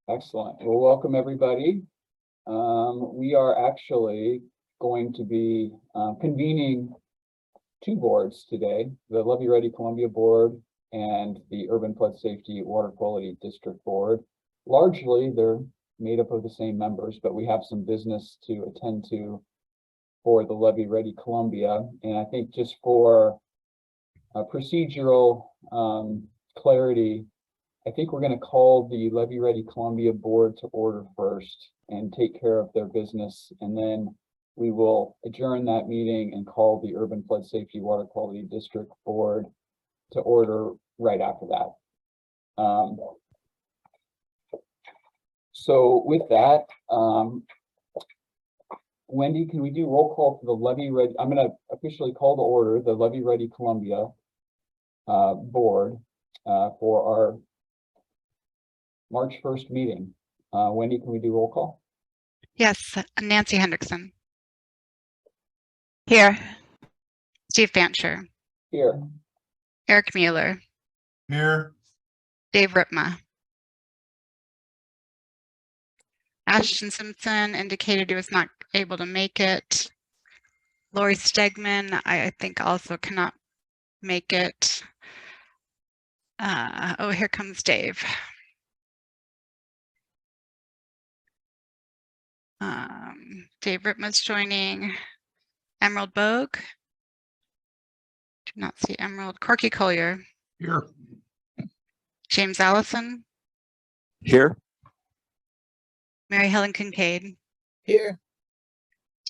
Excellent. Well, welcome everybody. We are actually going to be convening two boards today, the Levee Ready Columbia Board and the Urban Flood Safety Water Quality District Board. Largely, they're made up of the same members, but we have some business to attend to for the Levee Ready Columbia. And I think just for procedural clarity, I think we're going to call the Levee Ready Columbia Board to order first and take care of their business, and then we will adjourn that meeting and call the Urban Flood Safety Water Quality District Board to order right after that. So with that, Wendy, can we do roll call for the Levee Ready? I'm going to officially call to order the Levee Ready Columbia Board for our March 1st meeting. Wendy, can we do roll call? Yes, Nancy Hendrickson. Here. Steve Fancher. Here. Eric Mueller. Here. Dave Ripma. Ashton Simpson indicated he was not able to make it. Lori Stegman, I think also cannot make it. Oh, here comes Dave. Dave Ripma's joining. Emerald Bogue. Do not see Emerald. Corky Collier. Here. James Allison. Here. Mary Helen Kincaid. Here.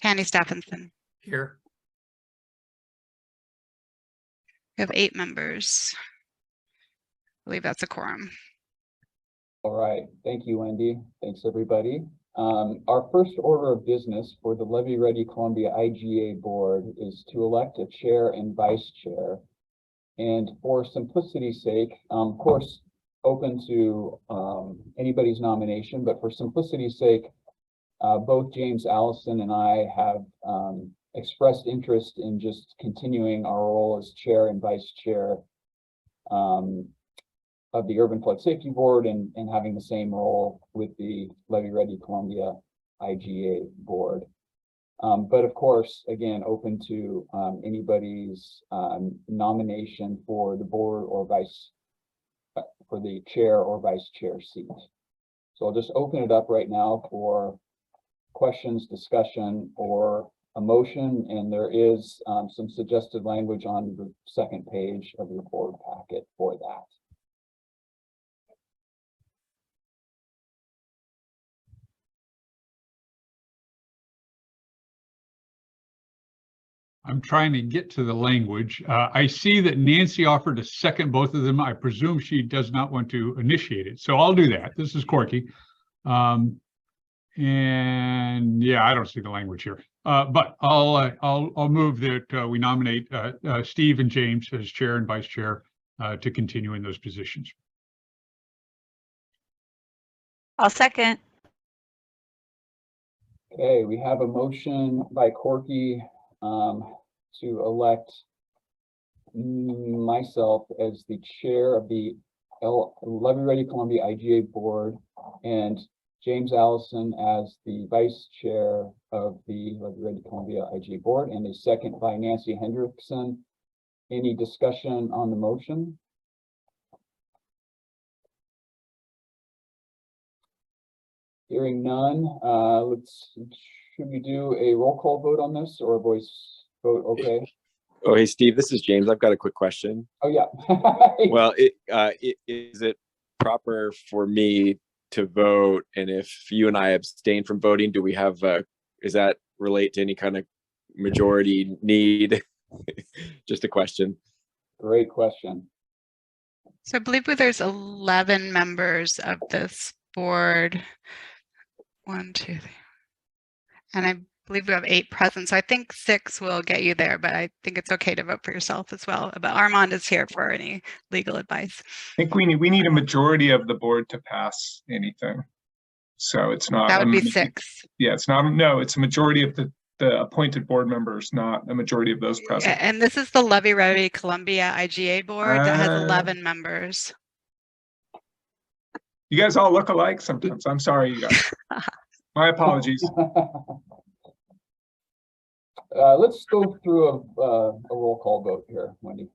Tanny Stephenson. Here. We have 8 members. I believe that's a quorum. All right. Thank you, Wendy. Thanks, everybody. Our first order of business for the Levee Ready Columbia IGA Board is to elect a chair and vice chair. And for simplicity's sake, of course, open to anybody's nomination, but for simplicity's sake, both James Allison and I have expressed interest in just continuing our role as chair and vice chair of the Urban Flood Safety Board and having the same role with the Levee Ready Columbia IGA Board. But of course, again, open to anybody's nomination for the board or for the chair or vice chair seat. So I'll just open it up right now for questions, discussion, or a motion, and there is some suggested language on the second page of your board packet for that. I'm trying to get to the language. I see that Nancy offered to second both of them. I presume she does not want to initiate it. So I'll do that. This is Corky. And yeah, I don't see the language here. But I'll move that we nominate Steve and James as chair and vice chair to continue in those positions. I'll second. Okay, we have a motion by Corky to elect myself as the chair of the Levee Ready Columbia IGA Board and James Allison as the vice chair of the Levee Ready Columbia IGA Board, and a second by Nancy Hendrickson. Any discussion on the motion? Hearing none, should we do a roll call vote on this or a voice vote? Okay. Oh, hey, Steve, this is James. I've got a quick question. Oh, yeah. Well, is it proper for me to vote? And if you and I abstain from voting, do we have, does that relate to any kind of majority need? Just a question. Great question. So I believe there's 11 members of this board. 1, 2, 3. And I believe we have 8 present. So I think 6 will get you there, but I think it's okay to vote for yourself as well. But Armand is here for any legal advice. I think we need a majority of the board to pass anything. So it's not. That would be 6. Yeah, it's not. No, it's a majority of the appointed board members, not a majority of those present. And this is the Levee Ready Columbia IGA board that has 11 members. You guys all look alike sometimes. I'm sorry, you guys. My apologies. Let's go through a roll call vote here, Wendy.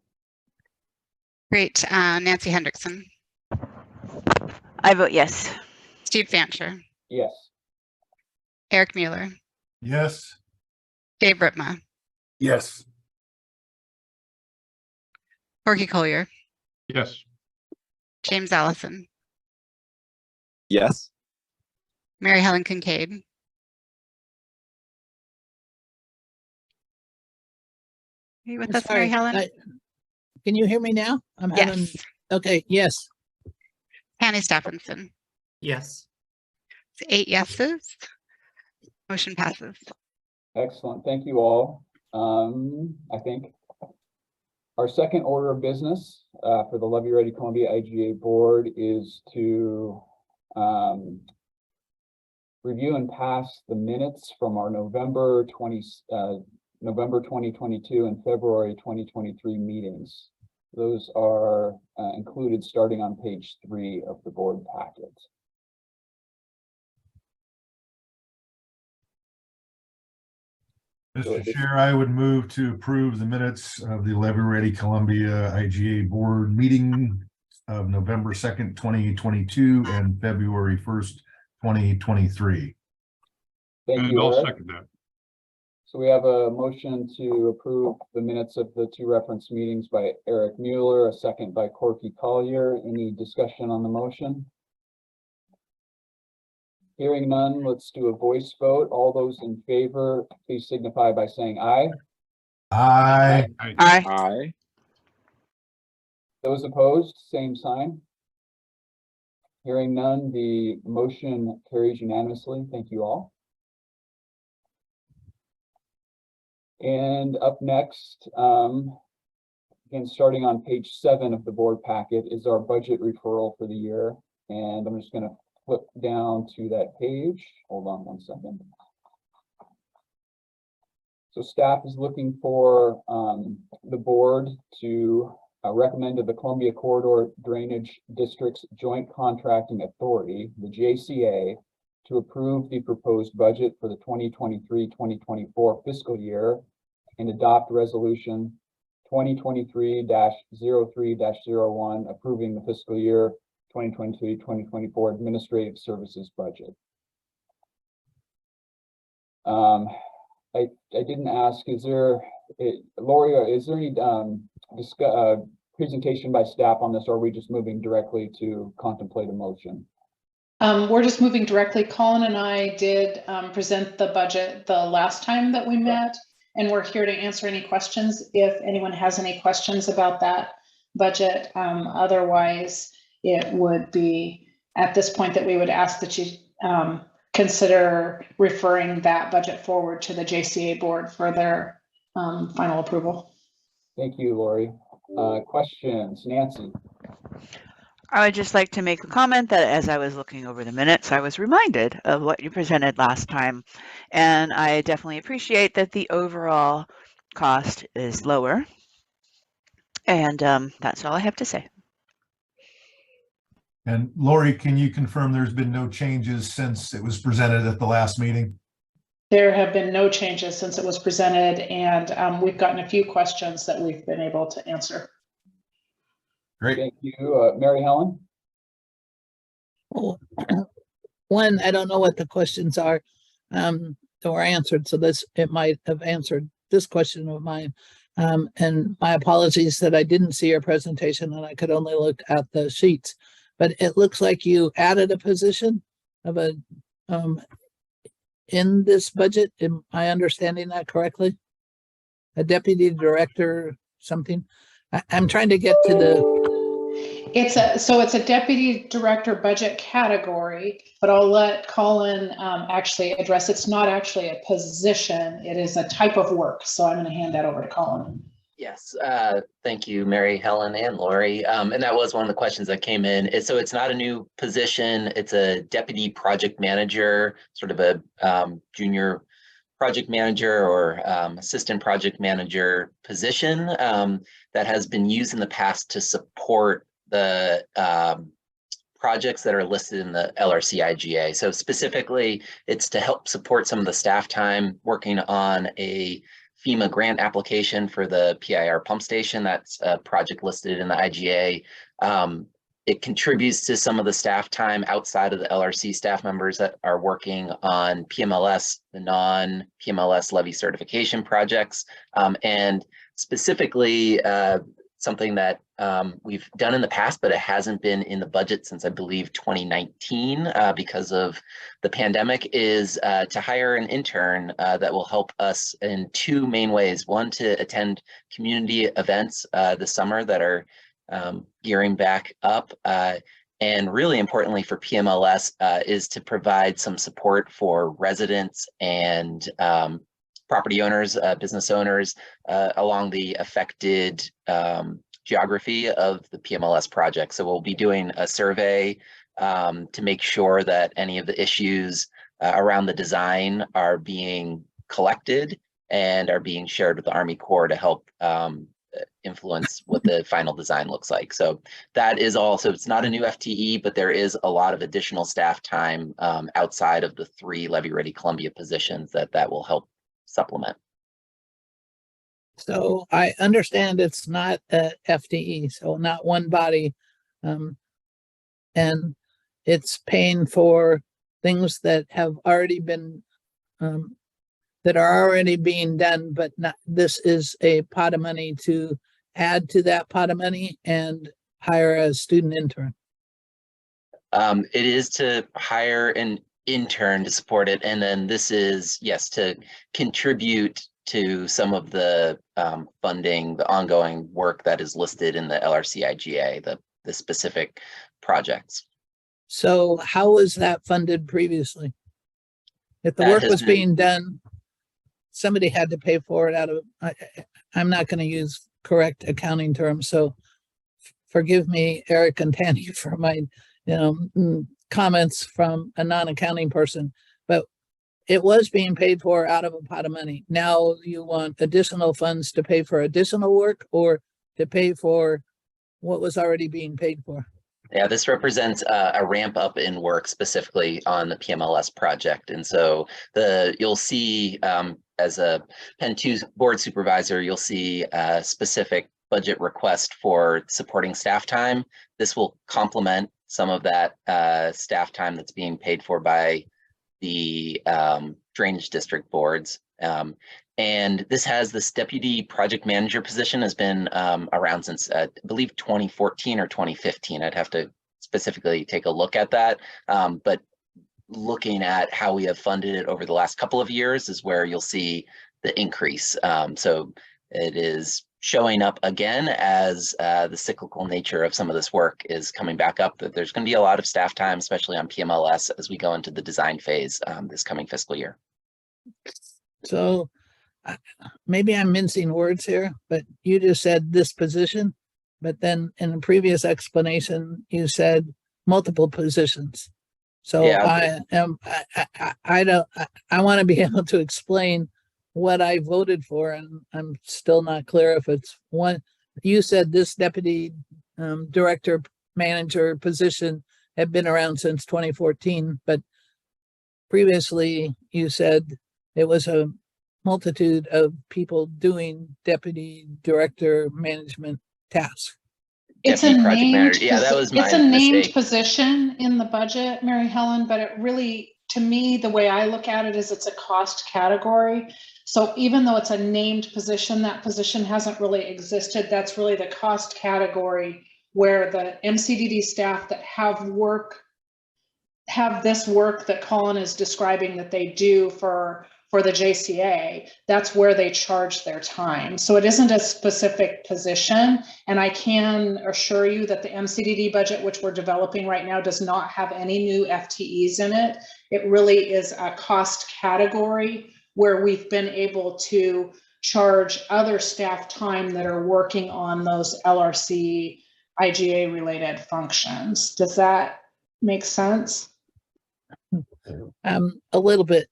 Great. Nancy Hendrickson, I vote yes. Steve Fancher, Yes. Eric Mueller, Yes. Dave Ripma, Yes. Corky Collier, Yes. James Allison, Yes. Mary Helen Kincaid, are you with us, Mary Helen? Can you hear me now? I'm having, Yes. okay, yes. Hanny Stephenson, Yes. it's 8 yeses. Motion passes. Excellent. Thank you all. I think our second order of business for the Levee Ready Columbia IGA board is to review and pass the minutes from our November 2022 and February 2023 meetings. Those are included starting on page 3 of the board packet. Mr. Chair, I would move to approve the minutes of the Levee Ready Columbia IGA board meeting of November 2nd, 2022 and February 1st, 2023. Thank And you, I'll Eric. second that. So we have a motion to approve the minutes of the 2 reference meetings by Eric Mueller, a second by Corky Collier. Any discussion on the motion? Hearing none, let's do a voice vote. All those in favor, please signify by saying aye. Aye. Aye. Aye. Aye. Those opposed, same sign. Hearing none, the motion carries unanimously. Thank you all. And up next, again, starting on page 7 of the board packet is our budget referral for the year. And I'm just going to flip down to that page. Hold on one second. So staff is looking for the board to recommend to the Columbia Corridor Drainage District's Joint Contracting Authority, the JCA, to approve the proposed budget for the 2023-2024 fiscal year and adopt resolution 2023-03-01 approving the fiscal year 2023-2024 administrative services budget. I didn't ask, is there, Lori, is there any presentation by staff on this, or are we just moving directly to contemplate a motion? We're just moving directly. Colin and I did present the budget the last time that we met, and we're here to answer any questions if anyone has any questions about that budget. Otherwise, it would be at this point that we would ask that you consider referring that budget forward to the JCA board for their final approval. Thank you, Lori. Questions, Nancy? I would just like to make a comment that as I was looking over the minutes, I was reminded of what you presented last time. And I definitely appreciate that the overall cost is lower. And that's all I have to say. And Lori, can you confirm there's been no changes since it was presented at the last meeting? There have been no changes since it was presented, and we've gotten a few questions that we've been able to answer. Great. Thank you. Mary Helen? Well, one, I don't know what the questions are that were answered, so it might have answered this question of mine. And my apologies that I didn't see your presentation and I could only look at the sheets. But it looks like you added a position of a in this budget. Am I understanding that correctly? A deputy director, something? I'm trying to get to the. It's a deputy director budget category, but I'll let Colin actually address. It's not actually a position, it is a type of work. So I'm going to hand that over to Colin. Yes, thank you, Mary Helen and Lori. And that was one of the questions that came in. So it's not a new position. It's a deputy project manager, sort of a junior project manager or assistant project manager position that has been used in the past to support the projects that are listed in the LRC IGA. So specifically, it's to help support some of the staff time working on a FEMA grant application for the PIR pump station. That's a project listed in the IGA. It contributes to some of the staff time outside of the LRC staff members that are working on PMLS, the non-PMLS levy certification projects, and specifically something that we've done in the past, but it hasn't been in the budget since I believe 2019 because of the pandemic, is to hire an intern that will help us in two main ways. One, to attend community events this summer that are gearing back up. And really importantly for PMLS is to provide some support for residents and property owners, business owners along the affected geography of the PMLS project. So we'll be doing a survey to make sure that any of the issues around the design are being collected and are being shared with the Army Corps to help influence what the final design looks like. So that is also, it's not a new FTE, but there is a lot of additional staff time outside of the 3 Levee Ready Columbia positions that will help supplement. So I understand it's not a FTE, so not one body. And it's paying for things that have already been, that are already being done, but not, this is a pot of money to add to that pot of money and hire a student intern. It is to hire an intern to support it. And then this is, yes, to contribute to some of the funding, the ongoing work that is listed in the LRC IGA, the specific projects. So how was that funded previously? If the work was being done, somebody had to pay for it out of, I'm not going to use correct accounting terms, so forgive me, Eric and Tanny, for my, comments from a non-accounting person, but it was being paid for out of a pot of money. Now you want additional funds to pay for additional work or to pay for what was already being paid for? Yeah, this represents a ramp up in work specifically on the PMLS project. And so you'll see as a Penn 2 board supervisor, you'll see a specific budget request for supporting staff time. This will complement some of that staff time that's being paid for by the drainage district boards. And this deputy project manager position has been around since I believe 2014 or 2015. I'd have to specifically take a look at that. But looking at how we have funded it over the last couple of years is where you'll see the increase. So it is showing up again as the cyclical nature of some of this work is coming back up. That there's going to be a lot of staff time, especially on PMLS, as we go into the design phase this coming fiscal year. So maybe I'm mincing words here, but you just said this position, but then in the previous explanation, you said multiple positions. So yeah. I want to be able to explain what I voted for, and I'm still not clear if it's one. You said this deputy director manager position had been around since 2014, but previously you said it was a multitude of people doing deputy director management tasks. It's a named, yeah, that was my it's a named mistake. Position in the budget, Mary Helen, but it really, to me, the way I look at it is it's a cost category. So even though it's a named position, that position hasn't really existed. That's really the cost category where the MCDD staff that have this work that Colin is describing that they do for the JCA, that's where they charge their time. So it isn't a specific position. And I can assure you that the MCDD budget, which we're developing right now, does not have any new FTEs in it. It really is a cost category where we've been able to charge other staff time that are working on those LRC IGA related functions. Does that make sense? A little bit.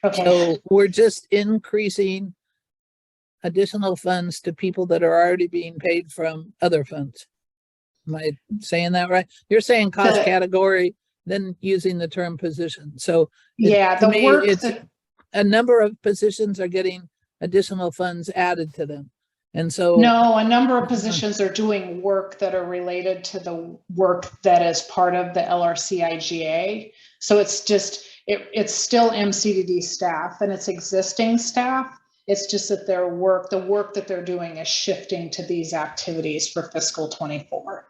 Okay. So we're just increasing additional funds to people that are already being paid from other funds. Am I saying that right? You're saying cost The- category, then using the term position. So Yeah, to the me, work it's that, a number of positions are getting additional funds added to them. And so no, a number of positions are doing work that are related to the work that is part of the LRCIGA. So it's just, it's still MCDD staff and it's existing staff. It's just that the work that they're doing is shifting to these activities for fiscal 24.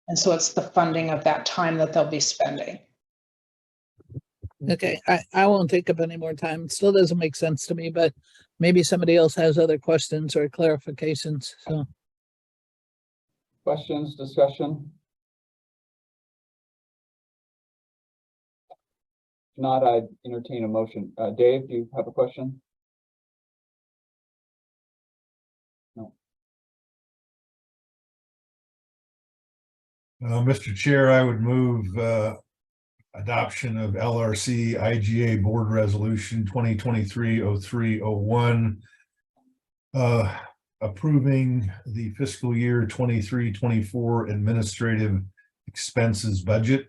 And so it's the funding of that time that they'll be spending. okay, I won't take up any more time. It still doesn't make sense to me, but maybe somebody else has other questions or clarifications. So Questions, discussion? If not, I'd entertain a motion. Dave, do you have a question? No. Mr. Chair, I would move adoption of LRC IGA Board Resolution 2023-0301, approving the fiscal year 23-24 administrative expenses budget.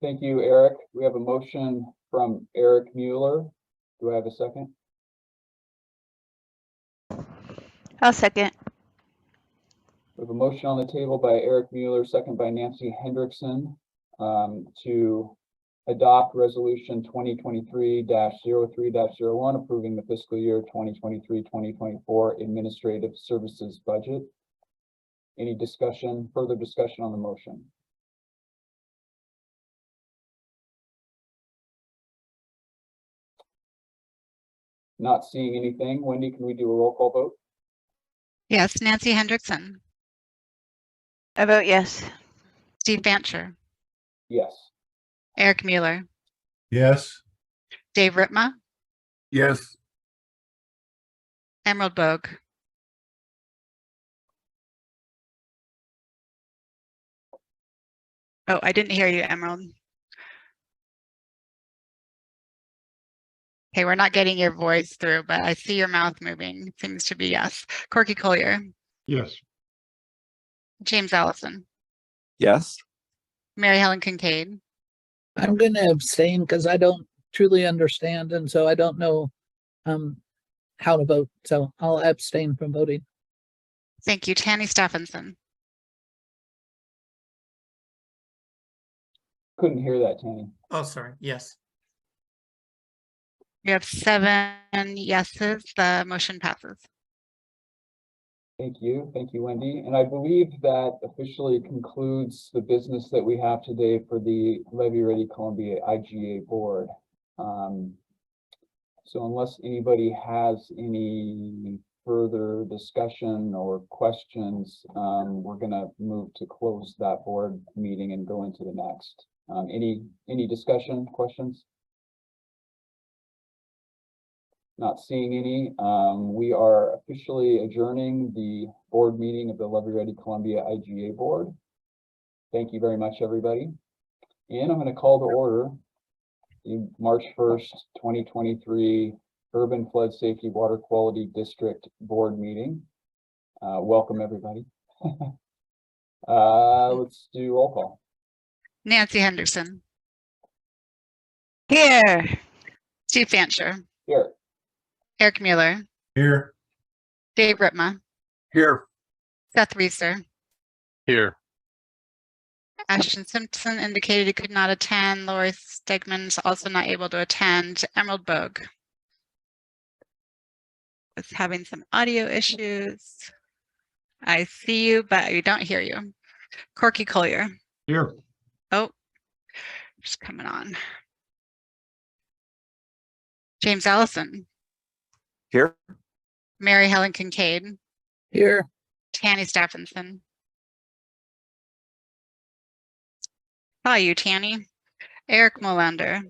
Thank you, Eric. We have a motion from Eric Mueller. Do I have a second? I'll second. We have a motion on the table by Eric Mueller, second by Nancy Hendrickson, to adopt resolution 2023-03-01, approving the fiscal year 2023-2024 administrative services budget. Any discussion, further discussion on the motion? Not seeing anything. Wendy, can we do a roll call vote? Yes, Nancy Hendrickson, I vote yes. Steve Bancher, Yes. Eric Mueller, Yes. Dave Ritma, Yes. Emerald Bogue, oh, I didn't hear you, Emerald. Okay, we're not getting your voice through, but I see your mouth moving. It seems to be yes. Corky Collier, Yes. James Allison, Yes. Mary Helen Kincaid, I'm going to abstain because I don't truly understand. And so I don't know how to vote. So I'll abstain from voting. thank you, Tanny Stephenson, Couldn't hear that, Tanny. Oh, sorry. Yes. we have 7 yeses, the motion passes. Thank you, Wendy. And I believe that officially concludes the business that we have today for the Levee Ready Columbia IGA board. So unless anybody has any further discussion or questions, we're gonna move to close that board meeting and go into the next. Any discussion, questions? Not seeing any. We are officially adjourning the board meeting of the Levee Ready Columbia IGA board. Thank you very much, everybody. And I'm going to call to order the March 1st, 2023 Urban Flood Safety Water Quality District board meeting. Welcome, everybody. Let's do roll call. Nancy Henderson, Here. Steve Fancher, Here. Eric Mueller, Here. Dave Ritma, Here. Seth Reeser, Here. Ashton Simpson indicated he could not attend. Lori Stegman is also not able to attend. Emerald Bogue is having some audio issues. I see you, but we don't hear you. Corky Collier. Here. Oh, just coming on. James Allison. Here. Mary Helen Kincaid. Here. Tanny Stephenson. Saw you, Tanny. Eric Molander.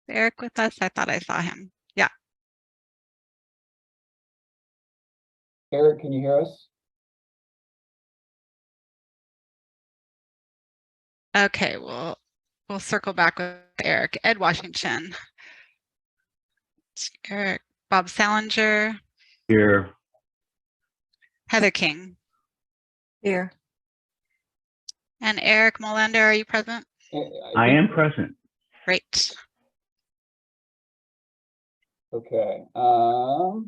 Eric with us? I thought I saw him. Yeah. Eric, can you hear us? Okay, we'll circle back with Eric. Ed Washington. Eric, Bob Salinger, Here. Heather King, Here. and Eric Molander, are you present? I am present. Great. Okay, for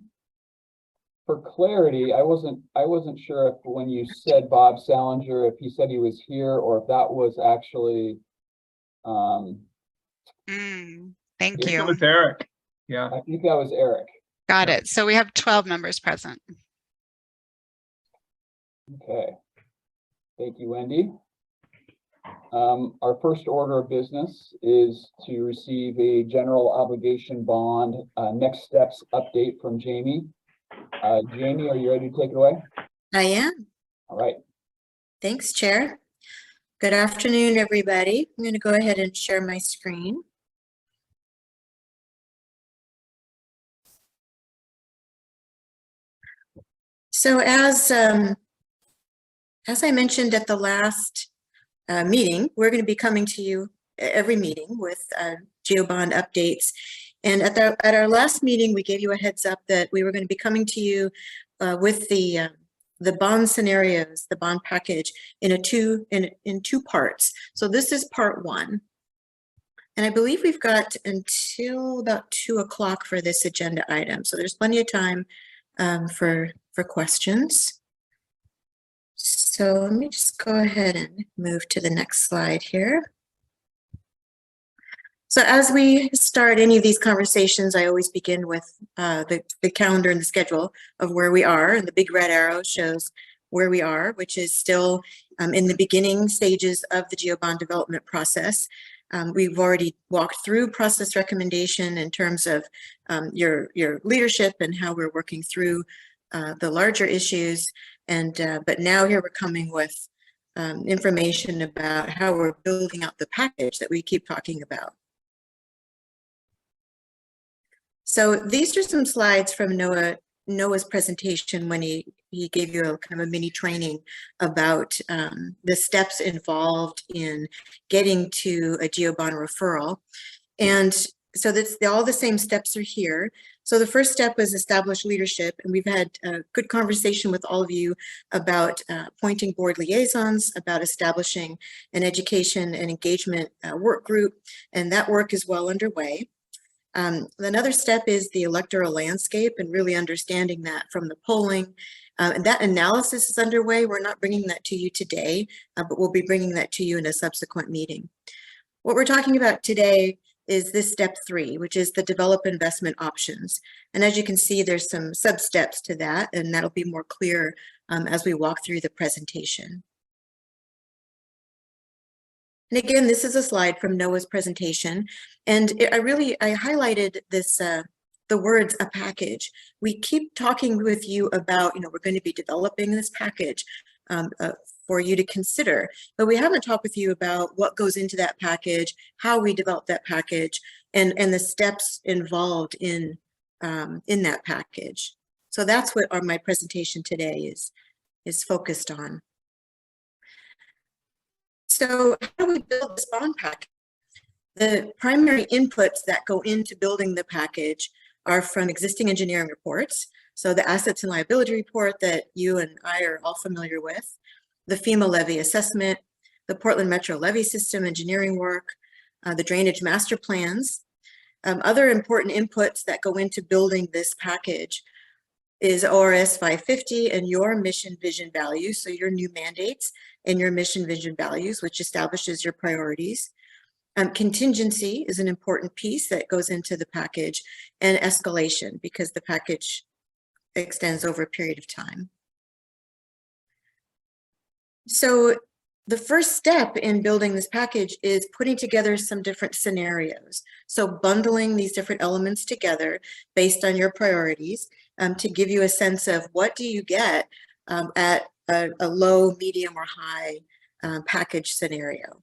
clarity, I wasn't sure if when you said Bob Salinger, if he said he was here or if that was actually, Thank It you. was Eric. Yeah. I think that was Eric. Got Yeah. it. So we have 12 members present. Okay. Thank you, Wendy. Our first order of business is to receive a general obligation bond, next steps update from Jamie. Jamie, are you ready to take it away? I am. All right. Thanks, Chair. Good afternoon, everybody. I'm going to go ahead and share my screen. So as I mentioned at the last meeting, we're going to be coming to you every meeting with GeoBond updates. And at our last meeting, we gave you a heads up that we were going to be coming to you with the bond scenarios, the bond package in two parts. So this is part one. And I believe we've got until about 2 o'clock for this agenda item. So there's plenty of time for questions. So let me just go ahead and move to the next slide here. So as we start any of these conversations, I always begin with the calendar and the schedule of where we are. And the big red arrow shows where we are, which is still in the beginning stages of the GeoBond development process. We've already walked through process recommendation in terms of your leadership and how we're working through the larger issues. And but now here we're coming with information about how we're building out the package that we keep talking about. So these are some slides from Noah's presentation when he gave you a kind of a mini training about the steps involved in getting to a GeoBond referral. And so that's all the same steps are here. So the first step was establish leadership, and we've had a good conversation with all of you about appointing board liaisons, about establishing an education and engagement work group, and that work is well underway. Another step is the electoral landscape and really understanding that from the polling. And that analysis is underway. We're not bringing that to you today, but we'll be bringing that to you in a subsequent meeting. What we're talking about today is this step 3, which is the develop investment options. And as you can see, there's some sub-steps to that, and that'll be more clear as we walk through the presentation. And again, this is a slide from Noah's presentation, and I highlighted this, the words "a package." We keep talking with you about, we're going to be developing this package for you to consider, but we haven't talked with you about what goes into that package, how we develop that package, and the steps involved in that package. So that's what my presentation today is focused on. So how do we build this bond package? The primary inputs that go into building the package are from existing engineering reports. So the assets and liability report that you and I are all familiar with, the FEMA levee assessment, the Portland Metro levee system engineering work, the drainage master plans. Other important inputs that go into building this package is ORS 550 and your mission vision values. So your new mandates and your mission vision values, which establishes your priorities. Contingency is an important piece that goes into the package, and escalation, because the package extends over a period of time. So the first step in building this package is putting together some different scenarios. So bundling these different elements together based on your priorities to give you a sense of what do you get at a low, medium, or high package scenario.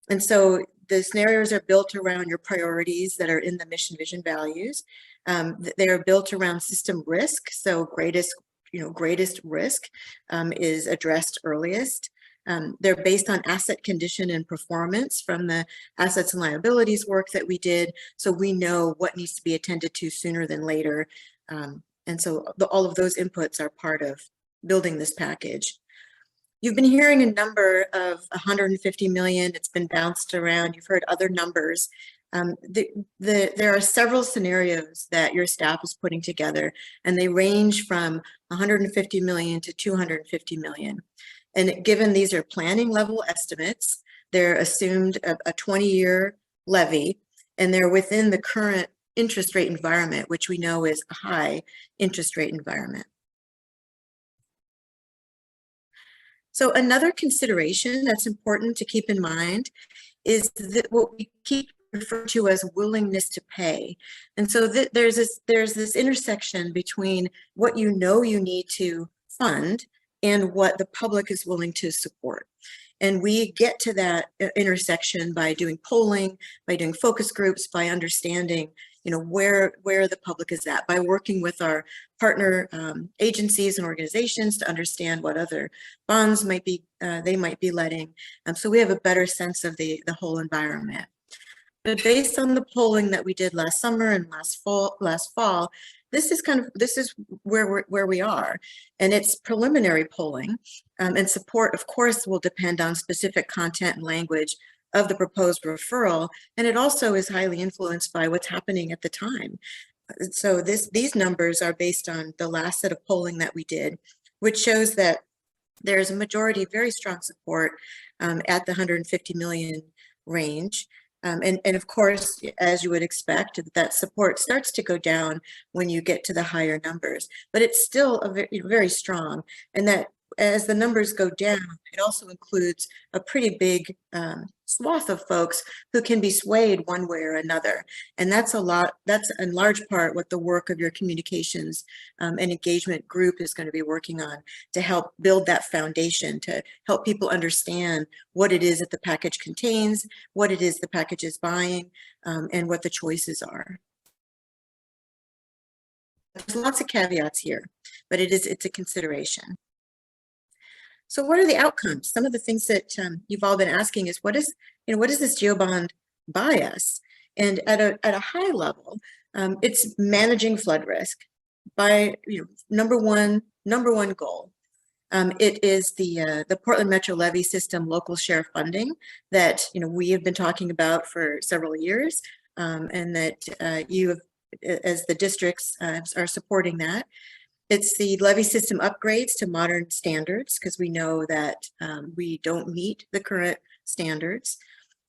And so the scenarios are built around your priorities that are in the mission vision values. They are built around system risk. So greatest risk is addressed earliest. They're based on asset condition and performance from the assets and liabilities work that we did. So we know what needs to be attended to sooner than later And so all of those inputs are part of building this package. You've been hearing a number of 150 million. It's been bounced around. You've heard other numbers. There are several scenarios that your staff is putting together, and they range from 150 million to 250 million. And given these are planning level estimates, they're assumed a 20-year levy, and they're within the current interest rate environment, which we know is a high interest rate environment. So another consideration that's important to keep in mind is that what we keep referring to as willingness to pay. And so there's this intersection between what you know you need to fund and what the public is willing to support. And we get to that intersection by doing polling, by doing focus groups, by understanding, you know, where the public is at, by working with our partner agencies and organizations to understand what other bonds might be they might be letting. So we have a better sense of the whole environment. But based on the polling that we did last summer and last fall, this is where we are, and it's preliminary polling, and support, of course, will depend on specific content and language of the proposed referral, and it also is highly influenced by what's happening at the time. So these numbers are based on the last set of polling that we did, which shows that there's a majority, very strong support at the 150 million range. And of course, as you would expect, that support starts to go down when you get to the higher numbers, but it's still very strong. And that as the numbers go down, it also includes a pretty big swath of folks who can be swayed one way or another. And that's in large part what the work of your communications and engagement group is going to be working on, to help build that foundation, to help people understand what it is that the package contains, what it is the package is buying, and what the choices are. There's lots of caveats here, but it's a consideration. So what are the outcomes? Some of the things that you've all been asking is, what does this GeoBond buy us? And at a high level, it's managing flood risk by number one goal. It is the Portland Metro Levee System local share funding that we have been talking about for several years, and that you have, as the districts are supporting that. It's the levee system upgrades to modern standards, because we know that we don't meet the current standards.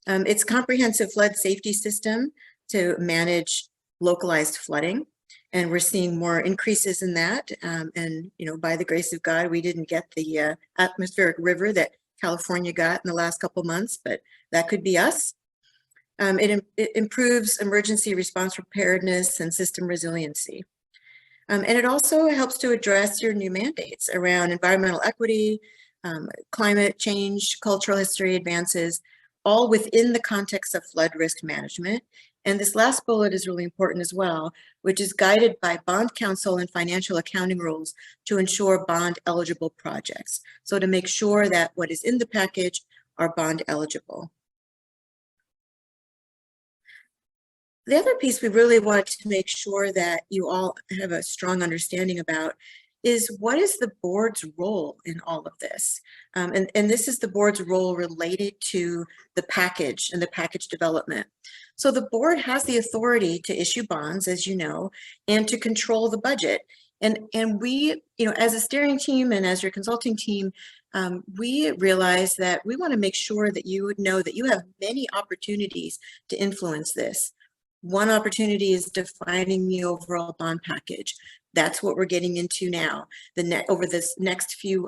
It's comprehensive flood safety system to manage localized flooding. And we're seeing more increases in that. And by the grace of God, we didn't get the atmospheric river that California got in the last couple months, but that could be us. It improves emergency response preparedness and system resiliency. And it also helps to address your new mandates around environmental equity, climate change, cultural history advances, all within the context of flood risk management. And this last bullet is really important as well, which is guided by bond counsel and financial accounting rules to ensure bond eligible projects. So to make sure that what is in the package are bond eligible. The other piece we really want to make sure that you all have a strong understanding about is, what is the board's role in all of this? And this is the board's role related to the package and the package development. So the board has the authority to issue bonds, as you know, and to control the budget. And we, as a steering team and as your consulting team, we realize that we want to make sure that you would know that you have many opportunities to influence this. One opportunity is defining the overall bond package. That's what we're getting into now. Over this next few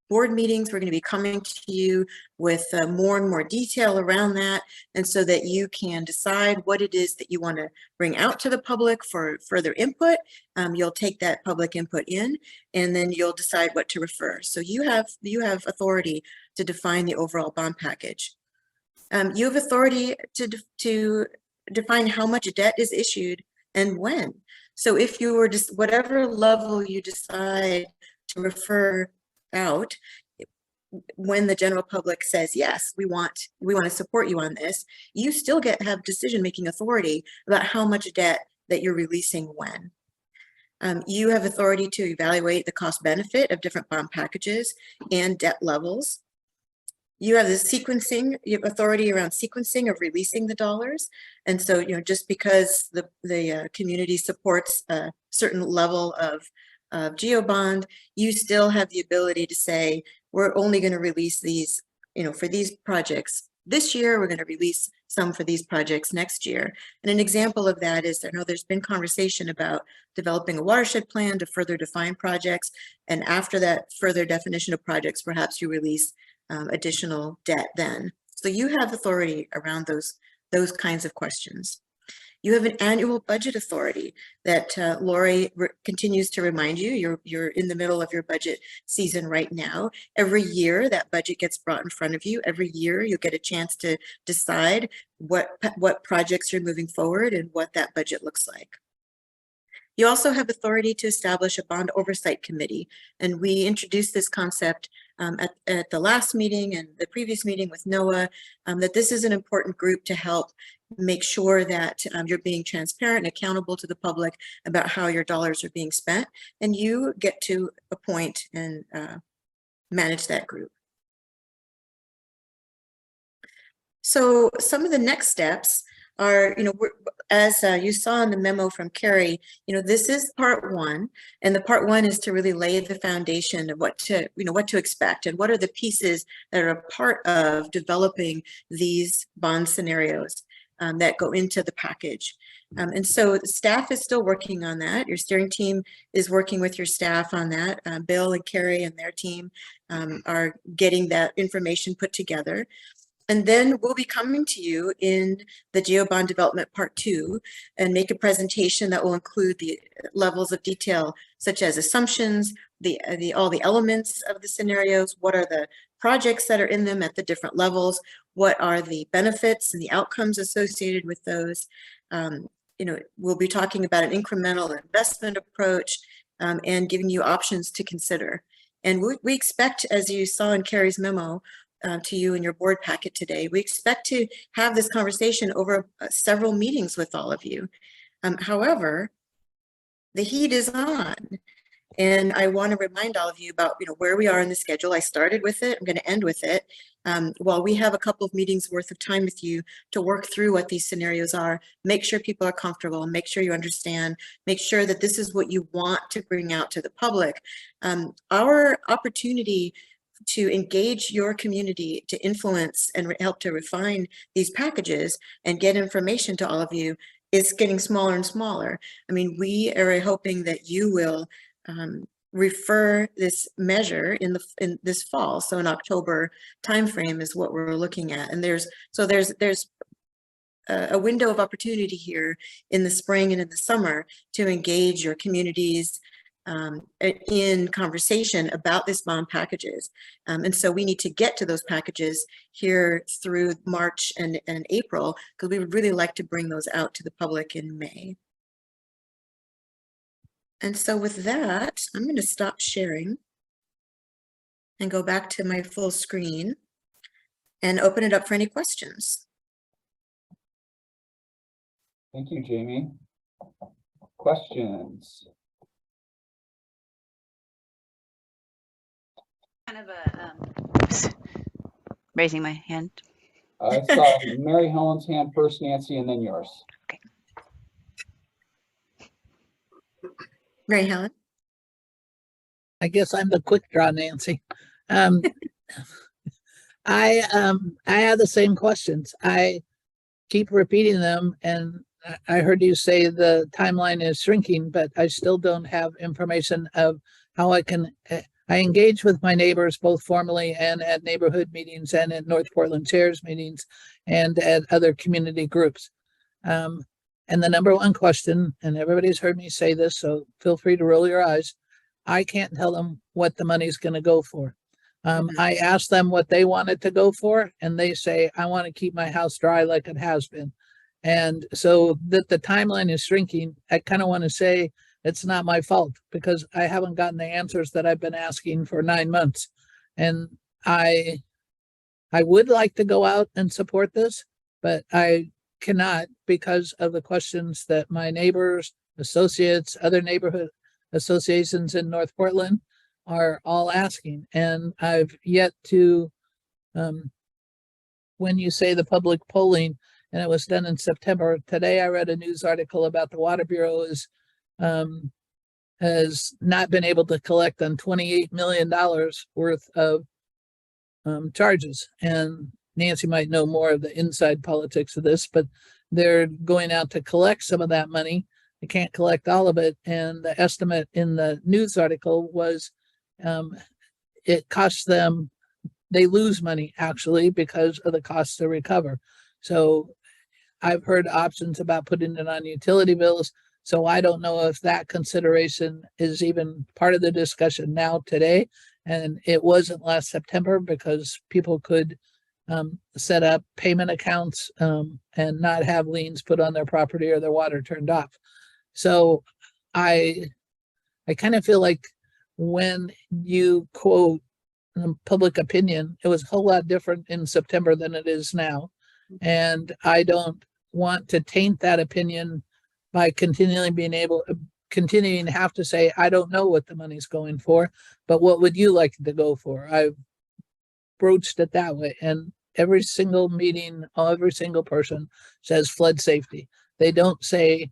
board meetings, we're going to be coming to you with more and more detail around that, and so that you can decide what it is that you want to bring out to the public for further input. You'll take that public input in, and then you'll decide what to refer. So you have authority to define the overall bond package. You have authority to define how much debt is issued and when. So if you were just whatever level you decide to refer out, when the general public says, yes, we want to support you on this, you still have decision-making authority about how much debt that you're releasing when. You have authority to evaluate the cost benefit of different bond packages and debt levels. You have the sequencing, you have authority around sequencing of releasing the dollars. And so, just because the community supports a certain level of GeoBond, you still have the ability to say, we're only going to release these, for these projects this year, we're going to release some for these projects next year. And an example of that is, I know there's been conversation about developing a watershed plan to further define projects. And after that further definition of projects, perhaps you release additional debt then. So you have authority around those kinds of questions. You have an annual budget authority that Lori continues to remind you. You're in the middle of your budget season right now. Every year that budget gets brought in front of you. Every year you get a chance to decide what projects you're moving forward and what that budget looks like. You also have authority to establish a bond oversight committee. And we introduced this concept at the last meeting and the previous meeting with NOAA, that this is an important group to help make sure that you're being transparent and accountable to the public about how your dollars are being spent. And you get to appoint and manage that group. So some of the next steps are, as you saw in the memo from Carrie, this is part one, and the part one is to really lay the foundation of what to expect and what are the pieces that are a part of developing these bond scenarios that go into the package. And so the staff is still working on that. Your steering team is working with your staff on that. Bill and Carrie and their team are getting that information put together. And then we'll be coming to you in the GeoBond Development Part 2 and make a presentation that will include the levels of detail, such as assumptions, all the elements of the scenarios, what are the projects that are in them at the different levels, what are the benefits and the outcomes associated with those. We'll be talking about an incremental investment approach and giving you options to consider. And we expect, as you saw in Carrie's memo, to you in your board packet today, we expect to have this conversation over several meetings with all of you. However, the heat is on, and I want to remind all of you about where we are in the schedule. I started with it. I'm going to end with it. While we have a couple of meetings worth of time with you to work through what these scenarios are, make sure people are comfortable, make sure you understand, make sure that this is what you want to bring out to the public. Our opportunity to engage your community, to influence and help to refine these packages and get information to all of you is getting smaller and smaller. I mean, we are hoping that you will refer this measure in this fall. So in October timeframe is what we're looking at. And there's a window of opportunity here in the spring and in the summer to engage your communities in conversation about this bond packages. And so we need to get to those packages here through March and April, because we would really like to bring those out to the public in May. And so with that, I'm going to stop sharing and go back to my full screen and open it up for any questions. Thank you, Jamie. Questions? Kind of raising my hand. I saw Mary Helen's hand first, Nancy, and then yours. Okay. Mary Helen? I guess I'm the quick draw, Nancy. I have the same questions. I keep repeating them, and I heard you say the timeline is shrinking, but I still don't have information of how I can. I engage with my neighbors both formally and at neighborhood meetings and at North Portland Chairs meetings and at other community groups. And the number one question, and everybody's heard me say this, so feel free to roll your eyes. I can't tell them what the money's going to go for. I ask them what they want it to go for, and they say, I want to keep my house dry like it has been. And so that the timeline is shrinking, I kind of want to say, it's not my fault because I haven't gotten the answers that I've been asking for 9 months. And I would like to go out and support this, but I cannot because of the questions that my neighbors, associates, other neighborhood associations in North Portland are all asking. And I've yet to, when you say the public polling, and it was done in September, today I read a news article about the Water Bureau has not been able to collect on $28 million worth of charges. And Nancy might know more of the inside politics of this, but they're going out to collect some of that money. They can't collect all of it. And the estimate in the news article was it costs them, they lose money actually because of the costs to recover. So I've heard options about putting it on utility bills. So I don't know if that consideration is even part of the discussion now today. And it wasn't last September because people could set up payment accounts and not have liens put on their property or their water turned off. So I kind of feel like when you quote public opinion, it was a whole lot different in September than it is now. And I don't want to taint that opinion by continuing to have to say, I don't know what the money's going for, but what would you like to go for? I've broached it that way. And every single meeting, every single person says flood safety. They don't say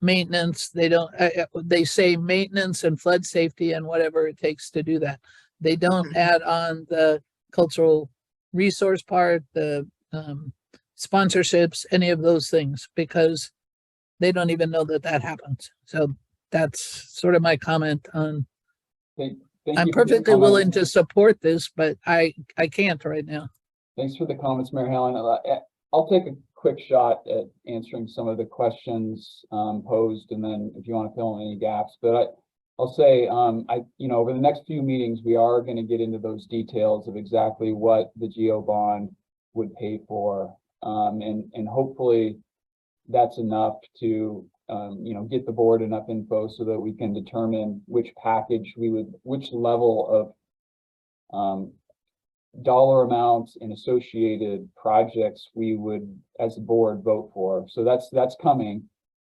maintenance. They say maintenance and flood safety and whatever it takes to do that. They don't add on the cultural resource part, the sponsorships, any of those things, because they don't even know that that happens. So that's sort of my comment on, I'm perfectly willing to support this, but I can't right now. Thanks for the comments, Mary Helen. I'll take a quick shot at answering some of the questions posed, and then if you want to fill in any gaps. But I'll say, over the next few meetings, we are going to get into those details of exactly what the GEO bond would pay for, and hopefully that's enough to get the board enough info so that we can determine which package which level of dollar amounts and associated projects we would, as a board, vote for. So that's coming.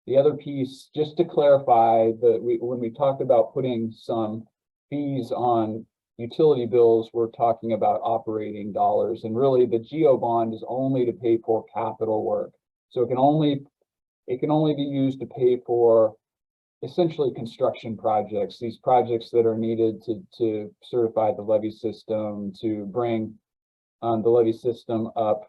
The other piece, just to clarify, when we talked about putting some fees on utility bills, we're talking about operating dollars, and really the GEO bond is only to pay for capital work. So it can only be used to pay for essentially construction projects, these projects that are needed to certify the levee system, to bring the levee system up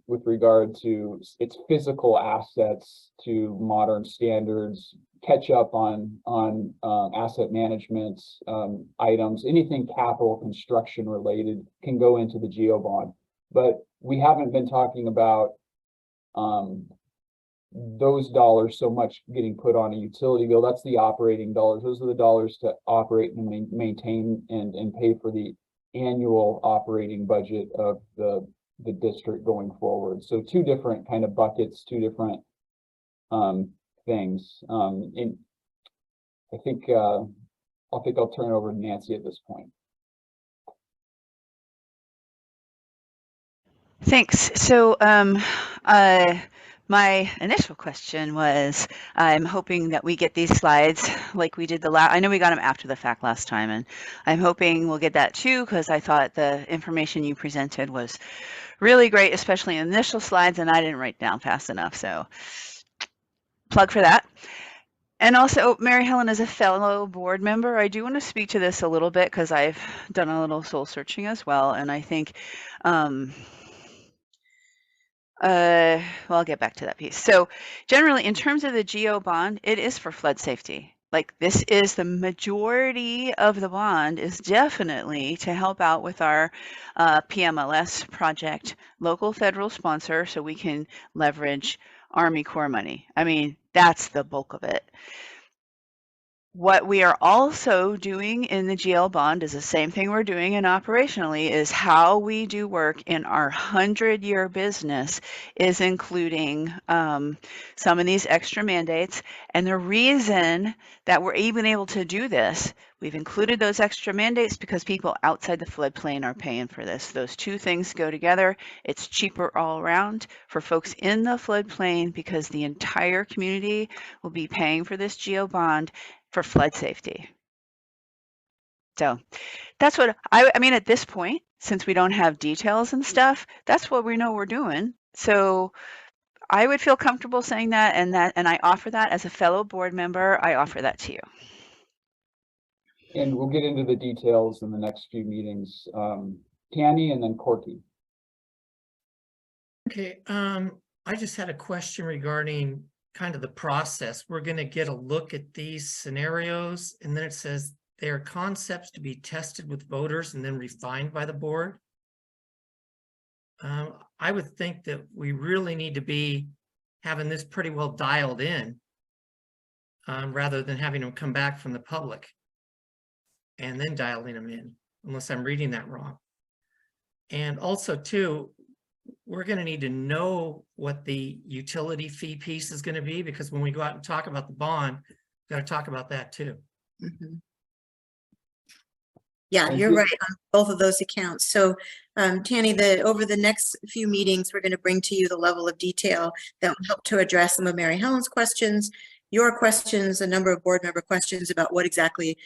with regard to its physical assets to modern standards, catch up on asset management items. Anything capital construction related can go into the GEO bond, but we haven't been talking about those dollars so much getting put on a utility bill. That's the operating dollars. Those are the dollars to operate and maintain and pay for the annual operating budget of the district going forward. So two different kind of buckets, two different things. And I think I'll turn it over to Nancy at this point. Thanks. So my initial question was, I'm hoping that we get these slides like we did I know we got them after the fact last time, and I'm hoping we'll get that too, because I thought the information you presented was really great, especially in initial slides, and I didn't write down fast enough. So plug for that. And also, Mary Helen, as a fellow board member, I do want to speak to this a little bit because I've done a little soul searching as well. And I think, well, I'll get back to that piece. So generally, in terms of the GEO bond, it is for flood safety. Like, this is the majority of the bond is definitely to help out with our PMLS project, local federal sponsor, so we can leverage Army Corps money. I mean, that's the bulk of it. What we are also doing in the GL bond is the same thing we're doing in operationally, is how we do work in our 100-year business is including some of these extra mandates. And the reason that we're even able to do this, we've included those extra mandates because people outside the floodplain are paying for this. Those two things go together. It's cheaper all around for folks in the floodplain because the entire community will be paying for this GO bond for flood safety. So that's what I mean, at this point, since we don't have details and stuff, that's what we know we're doing. So I would feel comfortable saying that, and I offer that as a fellow board member, I offer that to you. And we'll get into the details in the next few meetings. Tanny and then Corky. Okay, I just had a question regarding kind of the process. We're going to get a look at these scenarios, and then it says they are concepts to be tested with voters and then refined by the board. I would think that we really need to be having this pretty well dialed in, rather than having them come back from the public and then dialing them in, unless I'm reading that wrong. And also too, we're going to need to know what the utility fee piece is going to be, because when we go out and talk about the bond, we've got to talk about that too. Mm-hmm. Yeah, you're right on both of those accounts. So Tanny, over the next few meetings, we're going to bring to you the level of detail that will help to address some of Mary Helen's questions, your questions, a number of board member questions about what exactly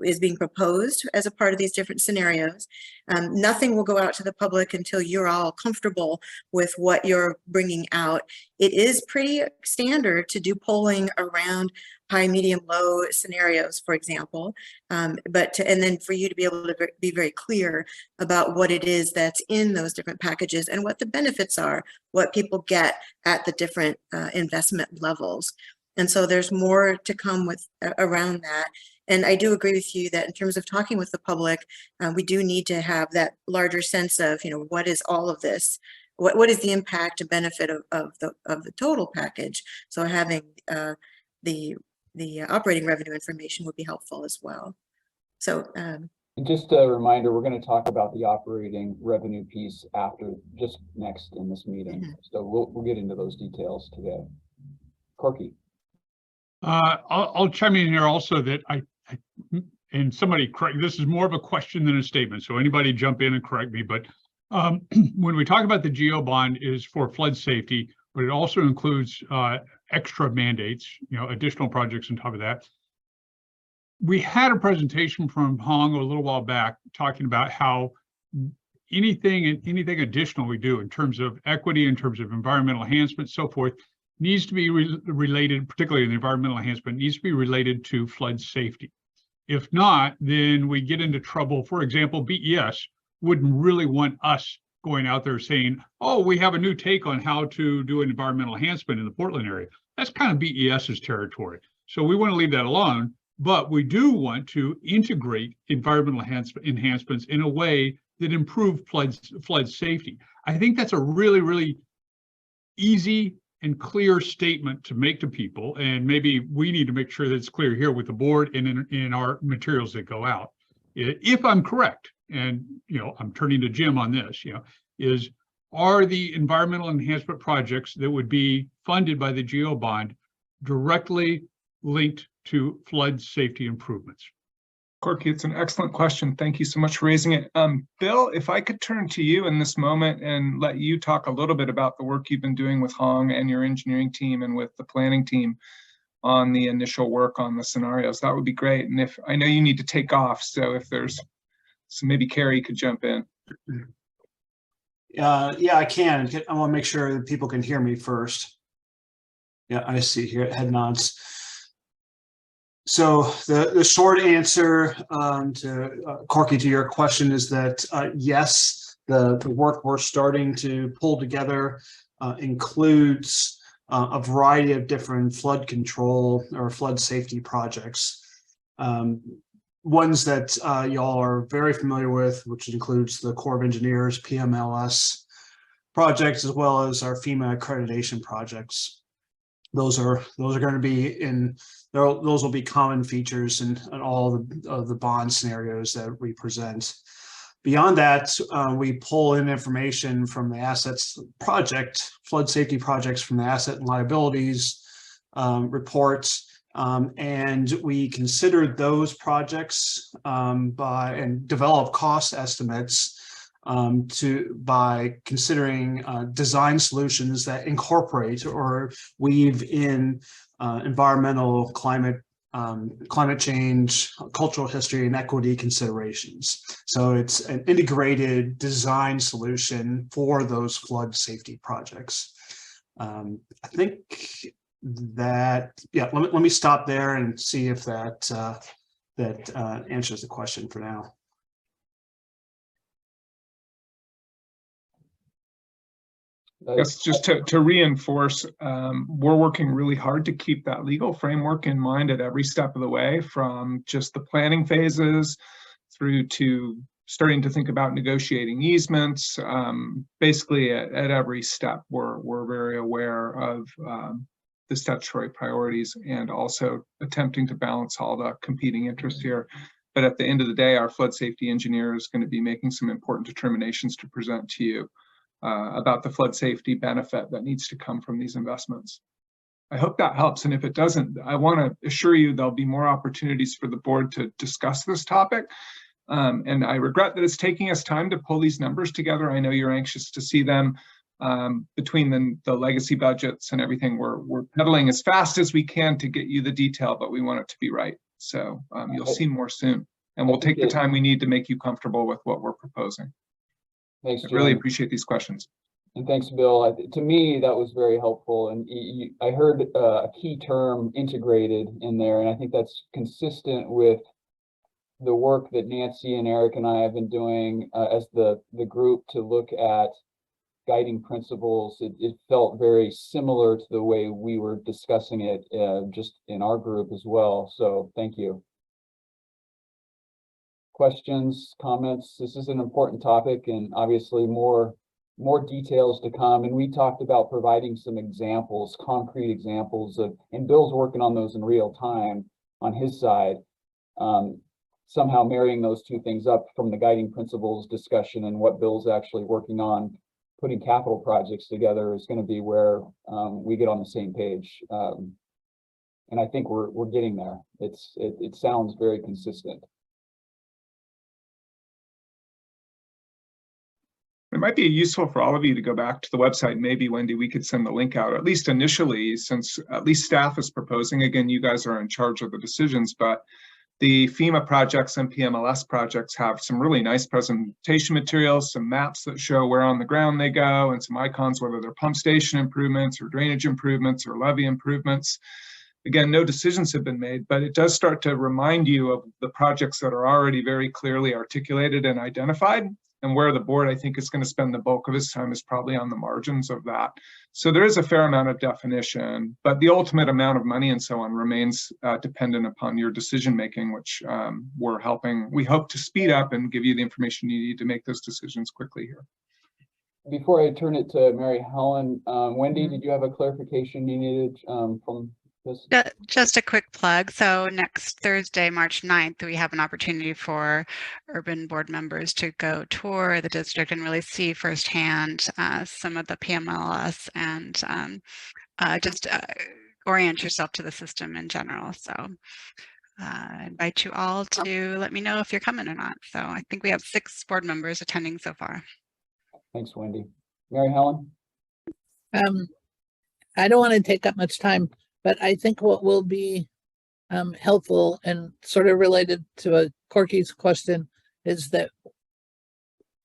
is being proposed as a part of these different scenarios. Nothing will go out to the public until you're all comfortable with what you're bringing out. It is pretty standard to do polling around high, medium, low scenarios, for example, and then for you to be able to be very clear about what it is that's in those different packages and what the benefits are, what people get at the different investment levels. And so there's more to come with around that. And I do agree with you that in terms of talking with the public, we do need to have that larger sense of, what is all of this? What is the impact and benefit of the total package? So having the operating revenue information would be helpful as well. So and just a reminder, we're going to talk about the operating revenue piece after, just next in this meeting. Mm-hmm. So we'll get into those details today. Corky. I'll chime in here also that and somebody correct, this is more of a question than a statement, so anybody jump in and correct me, but when we talk about the GO bond is for flood safety, but it also includes extra mandates, additional projects on top of that. We had a presentation from Hong a little while back talking about how anything additional we do in terms of equity, in terms of environmental enhancement, so forth, needs to be related, particularly in the environmental enhancement, needs to be related to flood safety. If not, then we get into trouble. For example, BES wouldn't really want us going out there saying, oh, we have a new take on how to do an environmental enhancement in the Portland area. That's kind of BES's territory. So we want to leave that alone, but we do want to integrate environmental enhancements in a way that improve flood safety. I think that's a really, really easy and clear statement to make to people, and maybe we need to make sure that it's clear here with the board and in our materials that go out. If I'm correct, and I'm turning to Jim on this, are the environmental enhancement projects that would be funded by the GO bond directly linked to flood safety improvements? Corky, it's an excellent question. Thank you so much for raising it. Bill, if I could turn to you in this moment and let you talk a little bit about the work you've been doing with Hong and your engineering team and with the planning team on the initial work on the scenarios, that would be great. And if I know you need to take off, so maybe Carrie could jump in. Yeah, I can. I want to make sure that people can hear me first. Yeah, I see here head nods. So the short answer to Corky, to your question is that yes, the work we're starting to pull together includes a variety of different flood control or flood safety projects. Ones that y'all are very familiar with, which includes the Corps of Engineers, PMLS projects, as well as our FEMA accreditation projects. those are going to be those will be common features in all of the bond scenarios that we present. Beyond that, we pull in information from the assets project, flood safety projects from the asset and liabilities reports, and we consider those projects and develop cost estimates by considering design solutions that incorporate or weave in environmental, climate change, cultural history, and equity considerations. So it's an integrated design solution for those flood safety projects. I think that, yeah, let me stop there and see if that answers the question for now. Yes, just to reinforce, we're working really hard to keep that legal framework in mind at every step of the way, from just the planning phases through to starting to think about negotiating easements. Basically, at every step, we're very aware of the statutory priorities and also attempting to balance all the competing interests here. But at the end of the day, our flood safety engineer is going to be making some important determinations to present to you about the flood safety benefit that needs to come from these investments. I hope that helps, and if it doesn't, I want to assure you there'll be more opportunities for the board to discuss this topic. And I regret that it's taking us time to pull these numbers together. I know you're anxious to see them. Between the legacy budgets and everything, we're pedaling as fast as we can to get you the detail, but we want it to be right. So you'll see more soon, and we'll take the time we need to make you comfortable with what we're proposing. Thanks, I really appreciate these questions. And thanks, Bill. To me, that was very helpful. And I heard a key term, integrated, in there. And I think that's consistent with the work that Nancy and Eric and I have been doing as the group to look at guiding principles. It felt very similar to the way we were discussing it just in our group as well. So thank you. Questions, comments? This is an important topic, and obviously more details to come. And we talked about providing some examples, concrete examples of, and Bill's working on those in real time on his side. Somehow marrying those two things up from the guiding principles discussion and what Bill's actually working on, putting capital projects together, is going to be where we get on the same page. And I think we're getting there. It sounds very consistent. It might be useful for all of you to go back to the website. Maybe, Wendy, we could send the link out, at least initially, since at least staff is proposing. Again, you guys are in charge of the decisions, but the FEMA projects and PMLS projects have some really nice presentation materials, some maps that show where on the ground they go, and some icons, whether they're pump station improvements or drainage improvements or levee improvements. Again, no decisions have been made, but it does start to remind you of the projects that are already very clearly articulated and identified, and where the board, I think, is going to spend the bulk of its time is probably on the margins of that. So there is a fair amount of definition, but the ultimate amount of money and so on remains dependent upon your decision making, which we hope to speed up and give you the information you need to make those decisions quickly here. Before I turn it to Mary Helen, Wendy, did you have a clarification you needed from this? Just a quick plug. So next Thursday, March 9th, we have an opportunity for urban board members to go tour the district and really see firsthand some of the PMLS and just orient yourself to the system in general. So I invite you all to let me know if you're coming or not. So I think we have 6 board members attending so far. Thanks, Wendy. Mary Helen? I don't want to take up much time, but I think what will be helpful and sort of related to Corky's question is that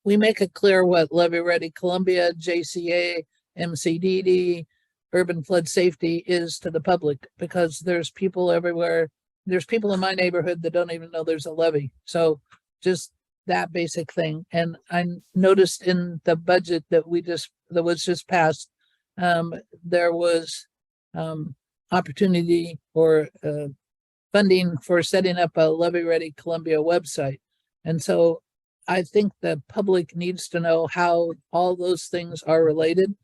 we make it clear what Levee Ready Columbia, JCA, MCDD, urban flood safety is to the public, because there's people everywhere. There's people in my neighborhood that don't even know there's a levee. So just that basic thing. And I noticed in the budget that was just passed, there was opportunity or funding for setting up a Levee Ready Columbia website. And so I think the public needs to know how all those things are related,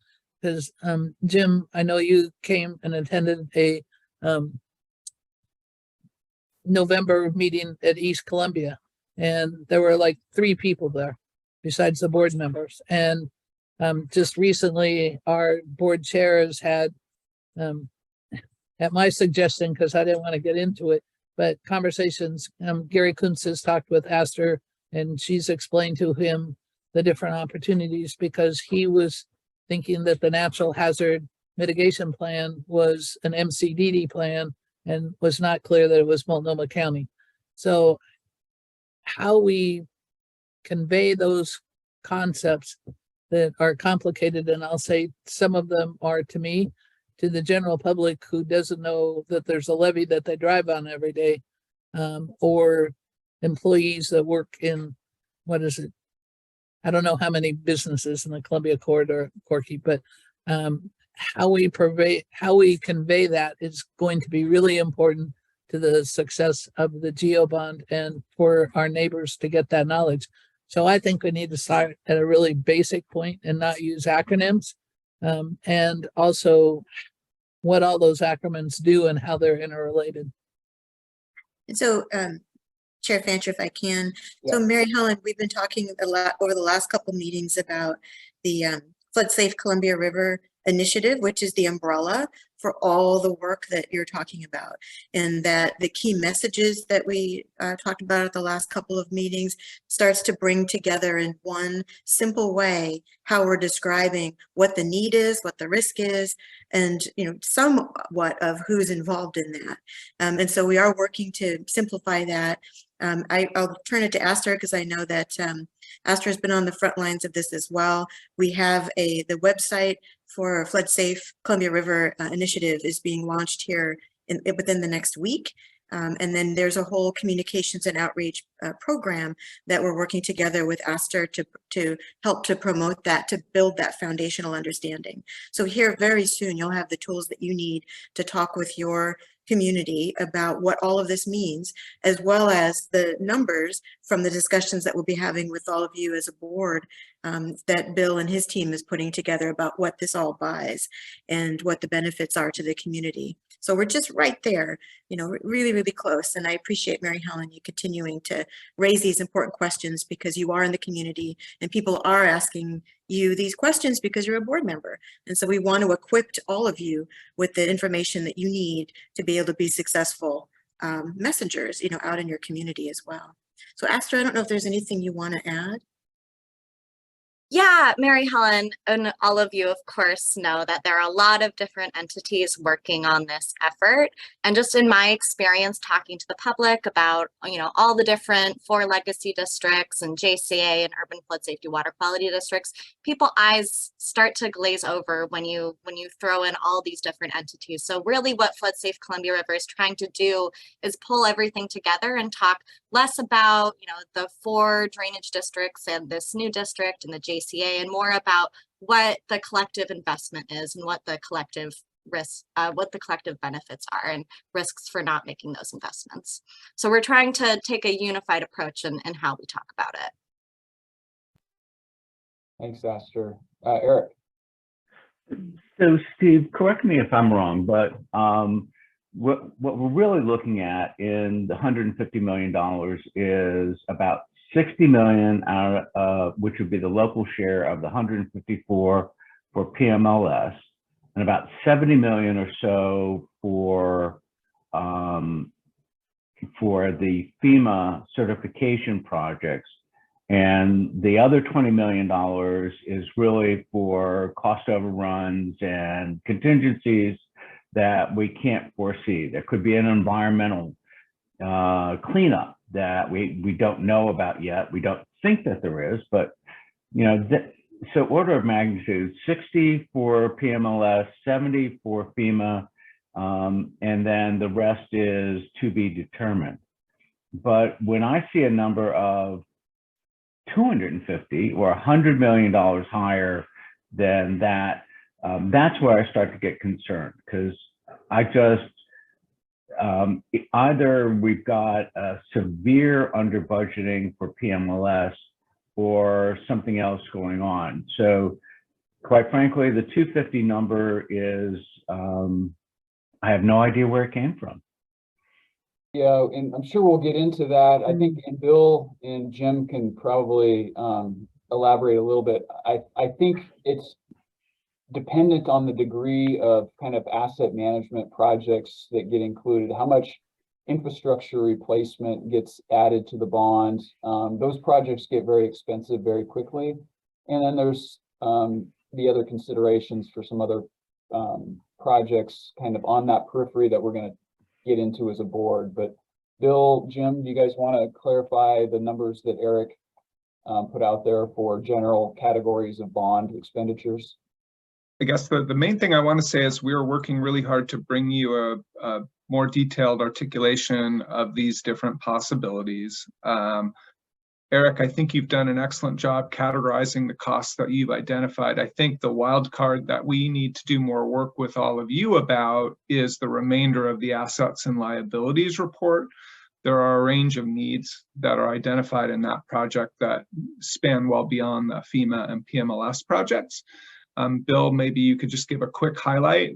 because Jim, I know you came and attended a November meeting at East Columbia, and there were like 3 people there besides the board members. And just recently, our board chair has had, at my suggestion, because I didn't want to get into it, but conversations, Gary Kuntz has talked with Astor, and she's explained to him the different opportunities, because he was thinking that the natural hazard mitigation plan was an MCDD plan and was not clear that it was Multnomah County. So how we convey those concepts that are complicated, and I'll say some of them are to me, to the general public who doesn't know that there's a levee that they drive on every day, or employees that work in, what is it? I don't know how many businesses in the Columbia corridor, Corky, but how we convey that is going to be really important to the success of the GEO bond and for our neighbors to get that knowledge. So I think we need to start at a really basic point and not use acronyms, and also what all those acronyms do and how they're interrelated. And so, Chair Fancher, if I can. Yeah. So Mary Helen, we've been talking a lot over the last couple meetings about the Flood Safe Columbia River initiative, which is the umbrella for all the work that you're talking about, and that the key messages that we talked about at the last couple of meetings starts to bring together in one simple way how we're describing what the need is, what the risk is, and somewhat of who's involved in that. And so we are working to simplify that. I'll turn it to Astor, because I know that Astor has been on the front lines of this as well. We have the website for Flood Safe Columbia River initiative is being launched here within the next week. And then there's a whole communications and outreach program that we're working together with Astor to help to promote that, to build that foundational understanding. So here very soon, you'll have the tools that you need to talk with your community about what all of this means, as well as the numbers from the discussions that we'll be having with all of you as a board, that Bill and his team is putting together about what this all buys and what the benefits are to the community. So we're just right there, really, really close. And I appreciate, Mary Helen, you continuing to raise these important questions, because you are in the community and people are asking you these questions because you're a board member. And so we want to equip all of you with the information that you need to be able to be successful messengers, out in your community as well. So Astor, I don't know if there's anything you want to add. Yeah, Mary Helen, and all of you, of course, know that there are a lot of different entities working on this effort. And just in my experience talking to the public about, all the different 4 legacy districts and JCA and urban flood safety water quality districts, people's eyes start to glaze over when you throw in all these different entities. So really what Flood Safe Columbia River is trying to do is pull everything together and talk less about, the 4 drainage districts and this new district and the JCA, and more about what the collective investment is and what the collective risk, what the collective benefits are and risks for not making those investments. So we're trying to take a unified approach in how we talk about it. Thanks, Astor. Eric. So Steve, correct me if I'm wrong, but what we're really looking at in the $150 million is about 60 million out of which would be the local share of the 154 for PMLS, and about 70 million or so for the FEMA certification projects. And the other $20 million is really for cost overruns and contingencies that we can't foresee. There could be an environmental cleanup that we don't know about yet. We don't think that there is, but so order of magnitude, 60 for PMLS, 70 for FEMA, and then the rest is to be determined. But when I see a number of 250 or $100 million higher than that, that's where I start to get concerned, because I just either we've got a severe under budgeting for PMLS or something else going on. So quite frankly, the 250 number is, I have no idea where it came from. Yeah, and I'm sure we'll get into that. I think, and Bill and Jim can probably elaborate a little bit. I think it's dependent on the degree of kind of asset management projects that get included, how much infrastructure replacement gets added to the bond. Those projects get very expensive very quickly. And then there's the other considerations for some other projects kind of on that periphery that we're going to get into as a board. But Bill, Jim, do you guys want to clarify the numbers that Eric put out there for general categories of bond expenditures? I guess the main thing I want to say is we're working really hard to bring you a more detailed articulation of these different possibilities. Eric, I think you've done an excellent job categorizing the costs that you've identified. I think the wild card that we need to do more work with all of you about is the remainder of the assets and liabilities report. There are a range of needs that are identified in that project that span well beyond the FEMA and PMLS projects. Bill, maybe you could just give a quick highlight,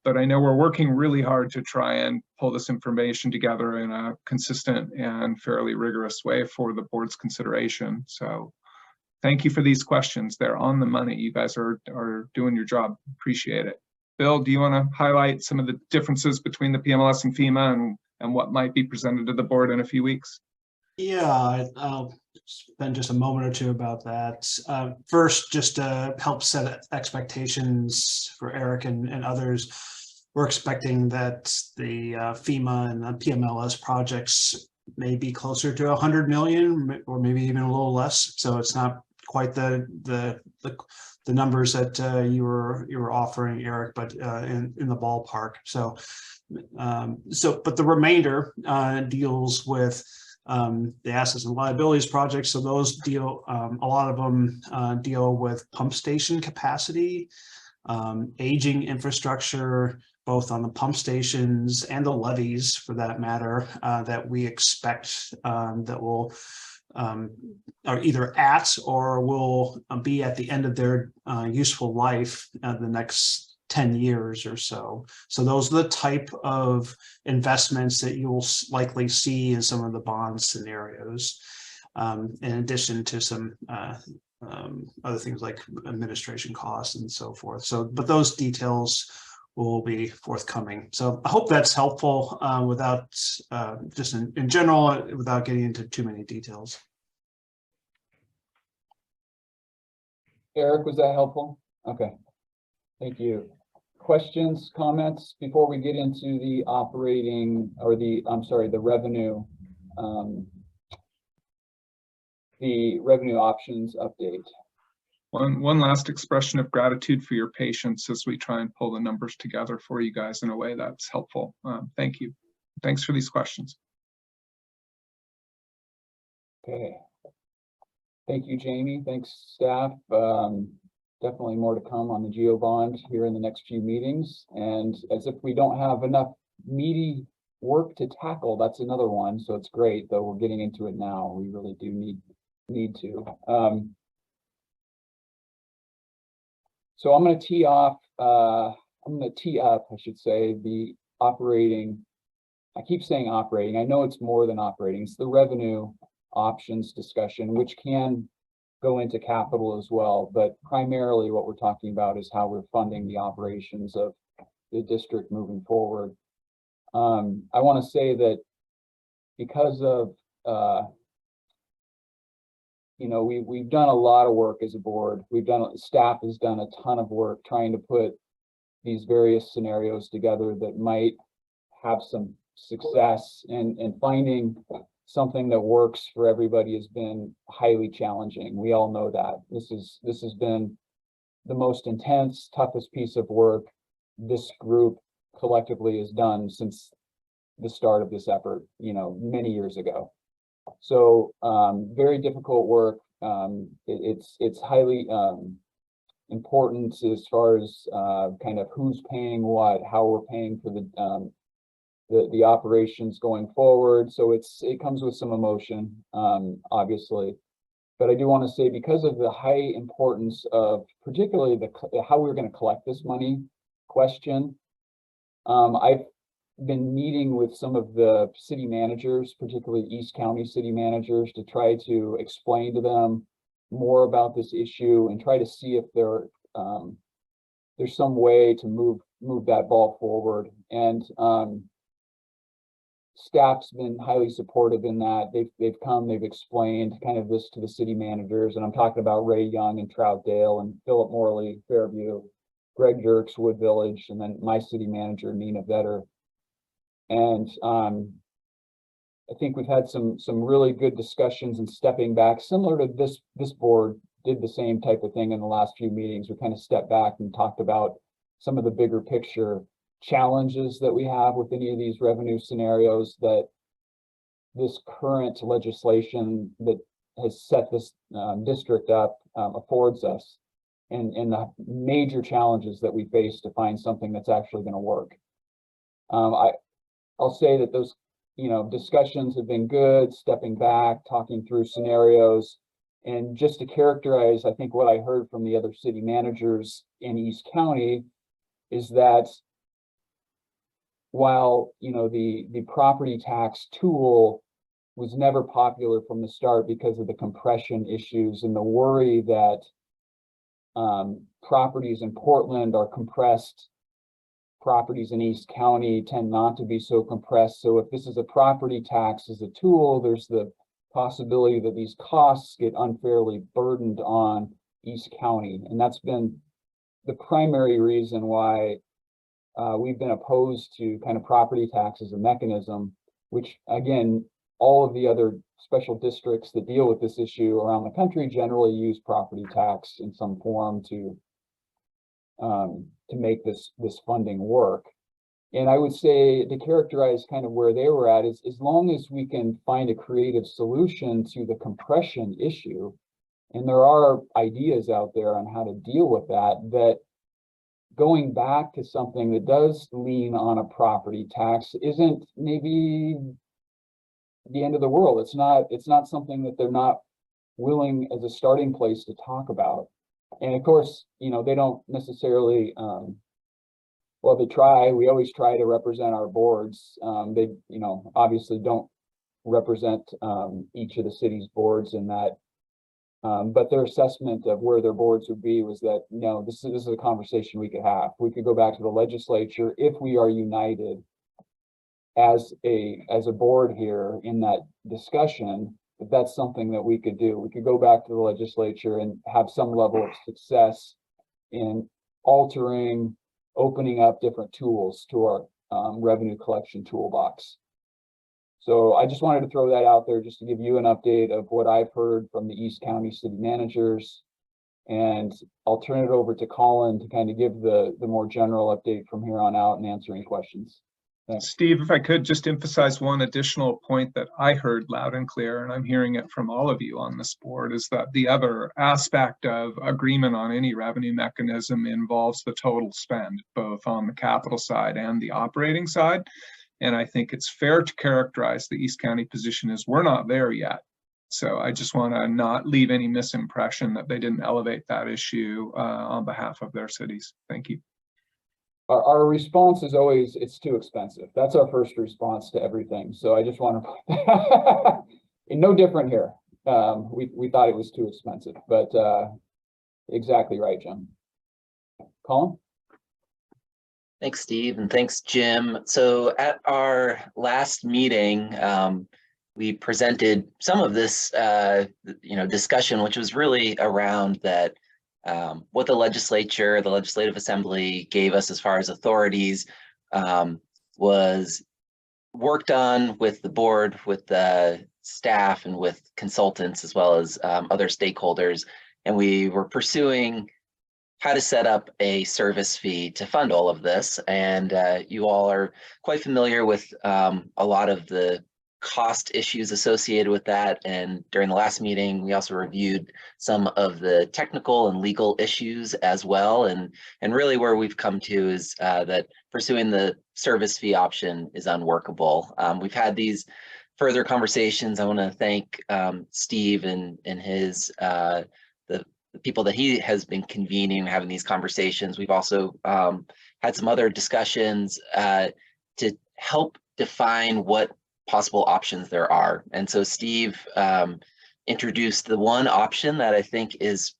but I know we're working really hard to try and pull this information together in a consistent and fairly rigorous way for the board's consideration. So thank you for these questions. They're on the money. You guys are doing your job. Appreciate it. Bill, do you want to highlight some of the differences between the PMLS and FEMA and what might be presented to the board in a few weeks? Yeah, I'll spend just a moment or two about that. First, just to help set expectations for Eric and others, we're expecting that the FEMA and the PMLS projects may be closer to 100 million or maybe even a little less. So it's not quite the numbers that you were offering, Eric, but in the ballpark. So but the remainder deals with the assets and liabilities projects. So those deal, a lot of them deal with pump station capacity, aging infrastructure, both on the pump stations and the levees for that matter, that we expect that will are either at or will be at the end of their useful life the next 10 years or so. So those are the type of investments that you'll likely see in some of the bond scenarios, in addition to some other things like administration costs and so forth. So, but those details will be forthcoming. So I hope that's helpful without just in general, without getting into too many details. Eric, was that helpful? Okay, thank you. Questions, comments before we get into the operating or the revenue, options update? One last expression of gratitude for your patience as we try and pull the numbers together for you guys in a way that's helpful. Thank you. Thanks for these questions. Okay. Thank you, Jamie. Thanks, staff. Definitely more to come on the GEO bond here in the next few meetings. And as if we don't have enough meaty work to tackle, that's another one. So it's great, though we're getting into it now. We really do need to. So I'm going to tee up, I should say, the operating. I keep saying operating. I know it's more than operating. It's the revenue options discussion, which can go into capital as well, but primarily what we're talking about is how we're funding the operations of the district moving forward. I want to say that because of we've done a lot of work as a board. Staff has done a ton of work trying to put these various scenarios together that might have some success, and finding something that works for everybody has been highly challenging. We all know that. This has been the most intense, toughest piece of work this group collectively has done since the start of this effort, many years ago. So very difficult work. It's highly important as far as kind of who's paying what, how we're paying for the operations going forward. So it comes with some emotion, obviously, But I do want to say, because of the high importance of particularly how we're going to collect this money question, I've been meeting with some of the city managers, particularly East County city managers, to try to explain to them more about this issue and try to see if there's some way to move that ball forward. And staff's been highly supportive in that. They've explained kind of this to the city managers, and I'm talking about Ray Young and Troutdale and Philip Morley, Fairview, Greg Dirks, Wood Village, and then my city manager, Nina Vetter. And I think we've had some really good discussions and stepping back, similar to this board did the same type of thing in the last few meetings. We kind of stepped back and talked about some of the bigger picture challenges that we have with any of these revenue scenarios that this current legislation that has set this district up affords us, and the major challenges that we face to find something that's actually going to work. I'll say that those discussions have been good, stepping back, talking through scenarios. And just to characterize, I think what I heard from the other city managers in East County is that while the property tax tool was never popular from the start because of the compression issues and the worry that properties in Portland are compressed, properties in East County tend not to be so compressed. So if this is a property tax as a tool, there's the possibility that these costs get unfairly burdened on East County. And that's been the primary reason why we've been opposed to kind of property tax as a mechanism, which again, all of the other special districts that deal with this issue around the country generally use property tax in some form to make this funding work. And I would say, to characterize kind of where they were at, is as long as we can find a creative solution to the compression issue, and there are ideas out there on how to deal with that going back to something that does lean on a property tax isn't maybe the end of the world. It's not something that they're not willing as a starting place to talk about. And of course, they don't necessarily, well, they try. We always try to represent our boards. They, obviously don't represent each of the city's boards in that. But their assessment of where their boards would be was that, this is a conversation we could have. We could go back to the legislature if we are united as a board here in that discussion. That's something that we could do. We could go back to the legislature and have some level of success in opening up different tools to our revenue collection toolbox. So I just wanted to throw that out there just to give you an update of what I've heard from the East County city managers. And I'll turn it over to Colin to kind of give the more general update from here on out and answer any questions. Thanks. Steve, if I could just emphasize one additional point that I heard loud and clear, and I'm hearing it from all of you on this board, is that the other aspect of agreement on any revenue mechanism involves the total spend, both on the capital side and the operating side. And I think it's fair to characterize the East County position as we're not there yet. So I just want to not leave any misimpression that they didn't elevate that issue on behalf of their cities. Thank you. Our response is always, it's too expensive. That's our first response to everything. So I just want to, no different here. We thought it was too expensive, but exactly right, Jim. Colin? Thanks, Steve, and thanks, Jim. So at our last meeting, we presented some of this, discussion, which was really around that what the Legislative Assembly gave us as far as authorities was worked on with the board, with the staff, and with consultants, as well as other stakeholders. And we were pursuing how to set up a service fee to fund all of this. And you all are quite familiar with a lot of the cost issues associated with that. And during the last meeting, we also reviewed some of the technical and legal issues as well. And really where we've come to is that pursuing the service fee option is unworkable. We've had these further conversations. I want to thank Steve and his the people that he has been convening, having these conversations. We've also had some other discussions to help define what possible options there are. And so Steve introduced the one option that I think is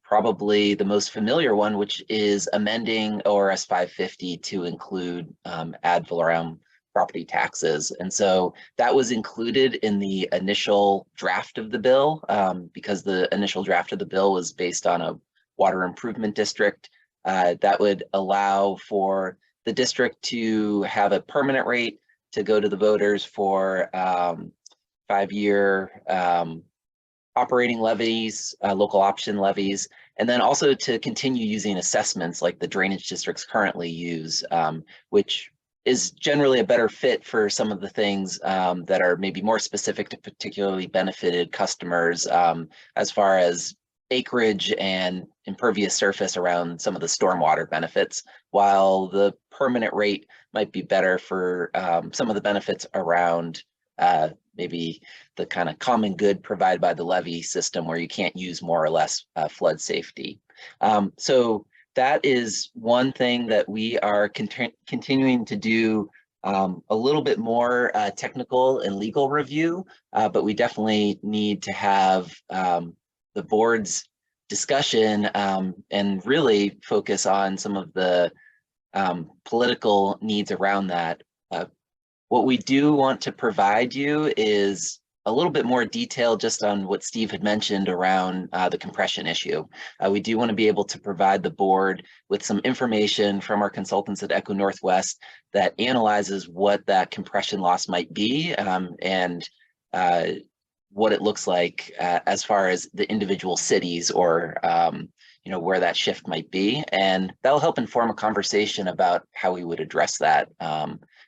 probably the most familiar one, which is amending ORS 550 to include ad valorem property taxes. And so that was included in the initial draft of the bill because the initial draft of the bill was based on a water improvement district that would allow for the district to have a permanent rate to go to the voters for 5-year operating levies, local option levies, and then also to continue using assessments like the drainage districts currently use, which is generally a better fit for some of the things that are maybe more specific to particularly benefited customers as far as acreage and impervious surface around some of the stormwater benefits, while the permanent rate might be better for some of the benefits around maybe the kind of common good provided by the levee system where you can't use more or less flood safety. So that is one thing that we are continuing to do a little bit more technical and legal review, but we definitely need to have the board's discussion and really focus on some of the political needs around that. What we do want to provide you is a little bit more detail just on what Steve had mentioned around the compression issue. We do want to be able to provide the board with some information from our consultants at Echo Northwest that analyzes what that compression loss might be and what it looks like as far as the individual cities or where that shift might be. And that'll help inform a conversation about how we would address that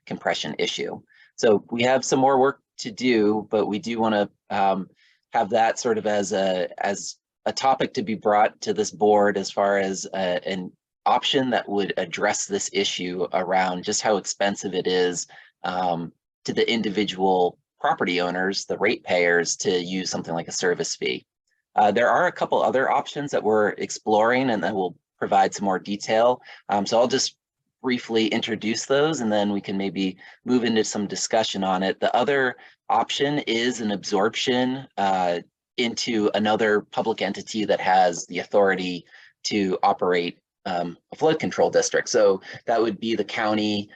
compression issue. So we have some more work to do, but we do want to have that sort of as a topic to be brought to this board as far as an option that would address this issue around just how expensive it is to the individual property owners, the ratepayers, to use something like a service fee. There are a couple other options that we're exploring and that will provide some more detail. So I'll just briefly introduce those and then we can maybe move into some discussion on it. The other option is an absorption into another public entity that has the authority to operate a flood control district. So that would be the county.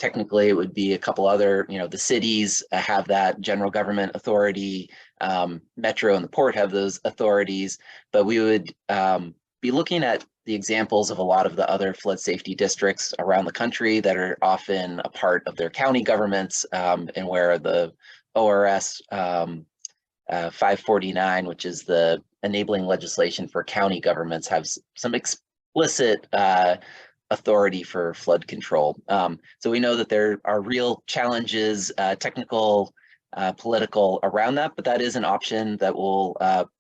Technically, it would be a couple other, the cities have that general government authority, Metro and the port have those authorities, but we would be looking at the examples of a lot of the other flood safety districts around the country that are often a part of their county governments and where the ORS 549, which is the enabling legislation for county governments, have some explicit authority for flood control. So we know that there are real challenges, technical, political around that, but that is an option that will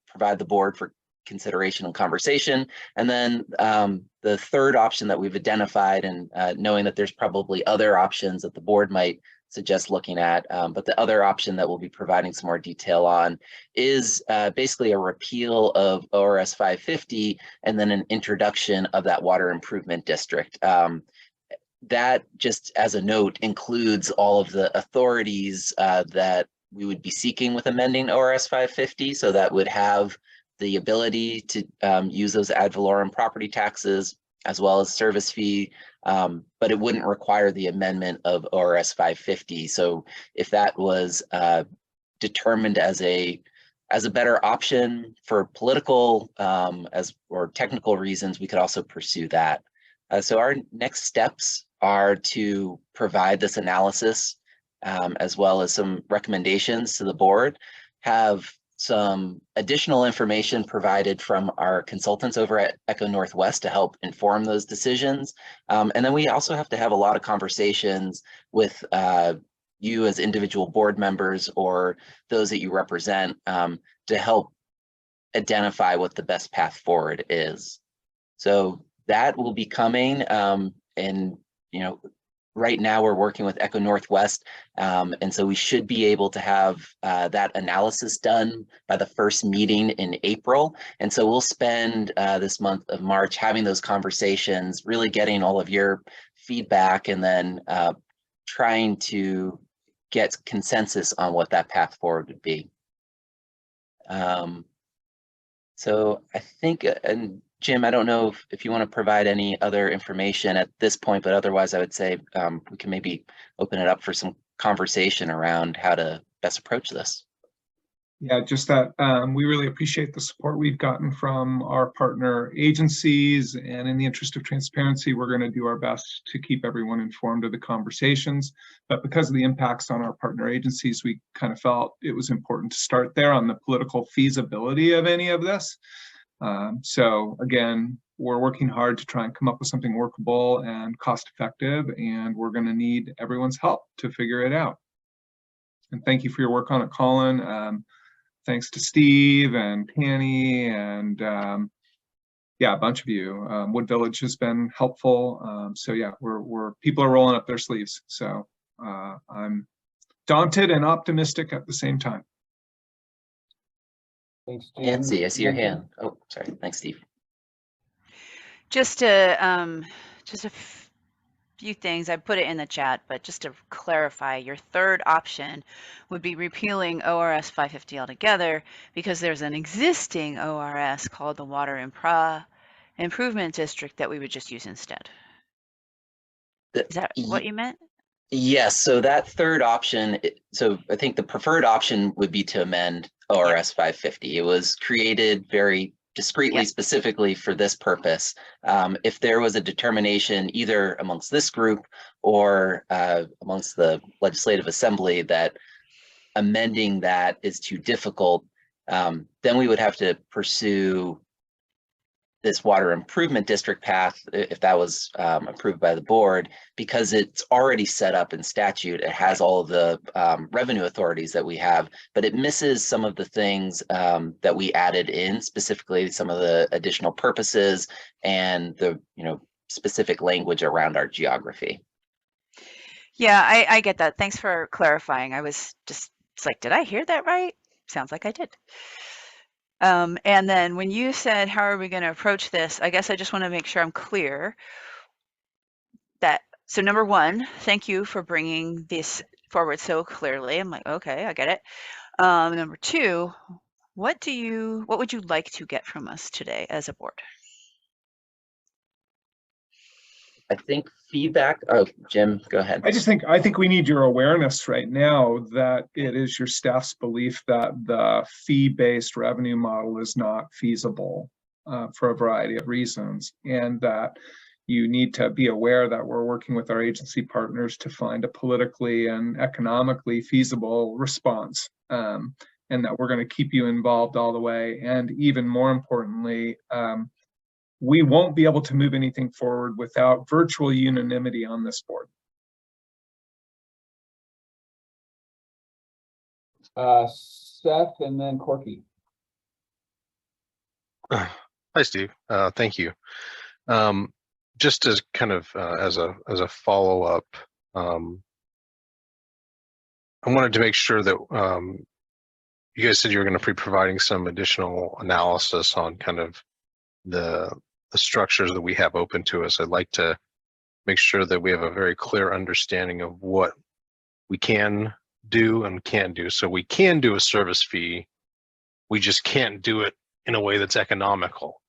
provide the board for consideration and conversation. And then the third option that we've identified, and knowing that there's probably other options that the board might suggest looking at, but the other option that we'll be providing some more detail on is basically a repeal of ORS 550 and then an introduction of that water improvement district. That, just as a note, includes all of the authorities that we would be seeking with amending ORS 550. So that would have the ability to use those ad valorem property taxes as well as service fee, but it wouldn't require the amendment of ORS 550. So if that was determined as a better option for political or technical reasons, we could also pursue that. So our next steps are to provide this analysis as well as some recommendations to the board, have some additional information provided from our consultants over at Echo Northwest to help inform those decisions. And then we also have to have a lot of conversations with you as individual board members or those that you represent to help identify what the best path forward is. So that will be coming and, right now we're working with Echo Northwest. And so we should be able to have that analysis done by the first meeting in April. And so we'll spend this month of March having those conversations, really getting all of your feedback, and then trying to get consensus on what that path forward would be. So I think, and Jim, I don't know if you want to provide any other information at this point, but otherwise I would say we can maybe open it up for some conversation around how to best approach this. Yeah, just that we really appreciate the support we've gotten from our partner agencies, and in the interest of transparency, we're going to do our best to keep everyone informed of the conversations. But because of the impacts on our partner agencies, we kind of felt it was important to start there on the political feasibility of any of this. So again, we're working hard to try and come up with something workable and cost effective, and we're going to need everyone's help to figure it out. And thank you for your work on it, Colin. Thanks to Steve and Penny and yeah, a bunch of you. Wood Village has been helpful. So yeah, people are rolling up their sleeves. So I'm daunted and optimistic at the same time. Thanks, Jim. Nancy, I see your hand. Oh, sorry. Thanks, Steve. Just a few things. I put it in the chat, but just to clarify, your third option would be repealing ORS 550 altogether, because there's an existing ORS called the Water Improvement District that we would just use instead. Is that what you meant? Yes, so that third option, so I think the preferred option would be to amend ORS 550. It was created very discreetly, specifically for this purpose. If there was a determination either amongst this group or amongst the Legislative Assembly that amending that is too difficult, then we would have to pursue this Water Improvement District path if that was approved by the board, because it's already set up in statute. It has all of the revenue authorities that we have, but it misses some of the things that we added in, specifically some of the additional purposes and the specific language around our geography. Yeah, I get that. Thanks for clarifying. I was just, it's like, did I hear that right? Sounds like I did. And then when you said, how are we going to approach this? I guess I just want to make sure I'm clear that, so number one, thank you for bringing this forward so clearly. I'm like, okay, I get it. Number two, what would you like to get from us today as a board? I think feedback. Oh, Jim, go ahead. I think we need your awareness right now that it is your staff's belief that the fee-based revenue model is not feasible for a variety of reasons, and that you need to be aware that we're working with our agency partners to find a politically and economically feasible response, and that we're going to keep you involved all the way. And even more importantly, we won't be able to move anything forward without virtual unanimity on this board. Seth and then Corky. Hi, Steve. Thank you. Just as kind of as a follow-up, I wanted to make sure that you guys said you were going to be providing some additional analysis on kind of the structures that we have open to us. I'd like to make sure that we have a very clear understanding of what we can do and can't do. So we can do a service fee, we just can't do it in a way that's economical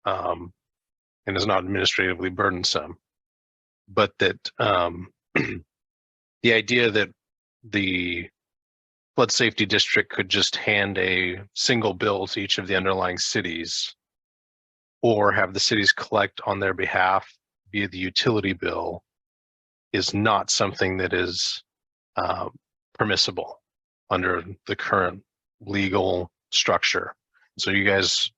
and is not administratively burdensome. But that the idea that the flood safety district could just hand a single bill to each of the underlying cities, or have the cities collect on their behalf via the utility bill, is not something that is permissible under the current legal structure. So you guys,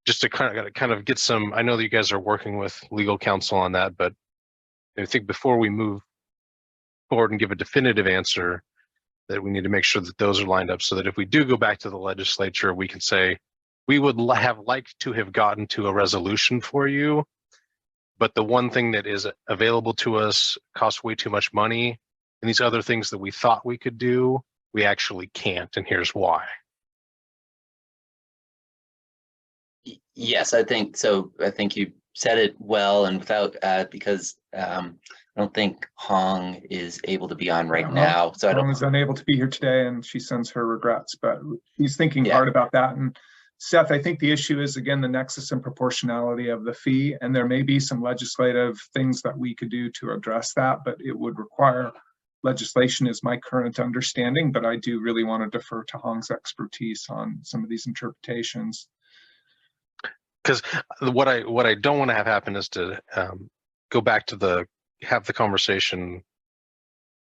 just to kind of get some, I know that you guys are working with legal counsel on that, but I think before we move forward and give a definitive answer, that we need to make sure that those are lined up so that if we do go back to the legislature, we can say, we would have liked to have gotten to a resolution for you, but the one thing that is available to us costs way too much money. And these other things that we thought we could do, we actually can't. And here's why. Yes, I think so. I think you said it well, and without because I don't think Hong is able to be on right now. So Hong is unable to be here today, and she sends her regrets, but he's thinking Yeah. hard about that. And Seth, I think the issue is, again, the nexus and proportionality of the fee, and there may be some legislative things that we could do to address that, but it would require legislation is my current understanding, but I do really want to defer to Hong's expertise on some of these interpretations. Because what I don't want to have happen is to go back to have the conversation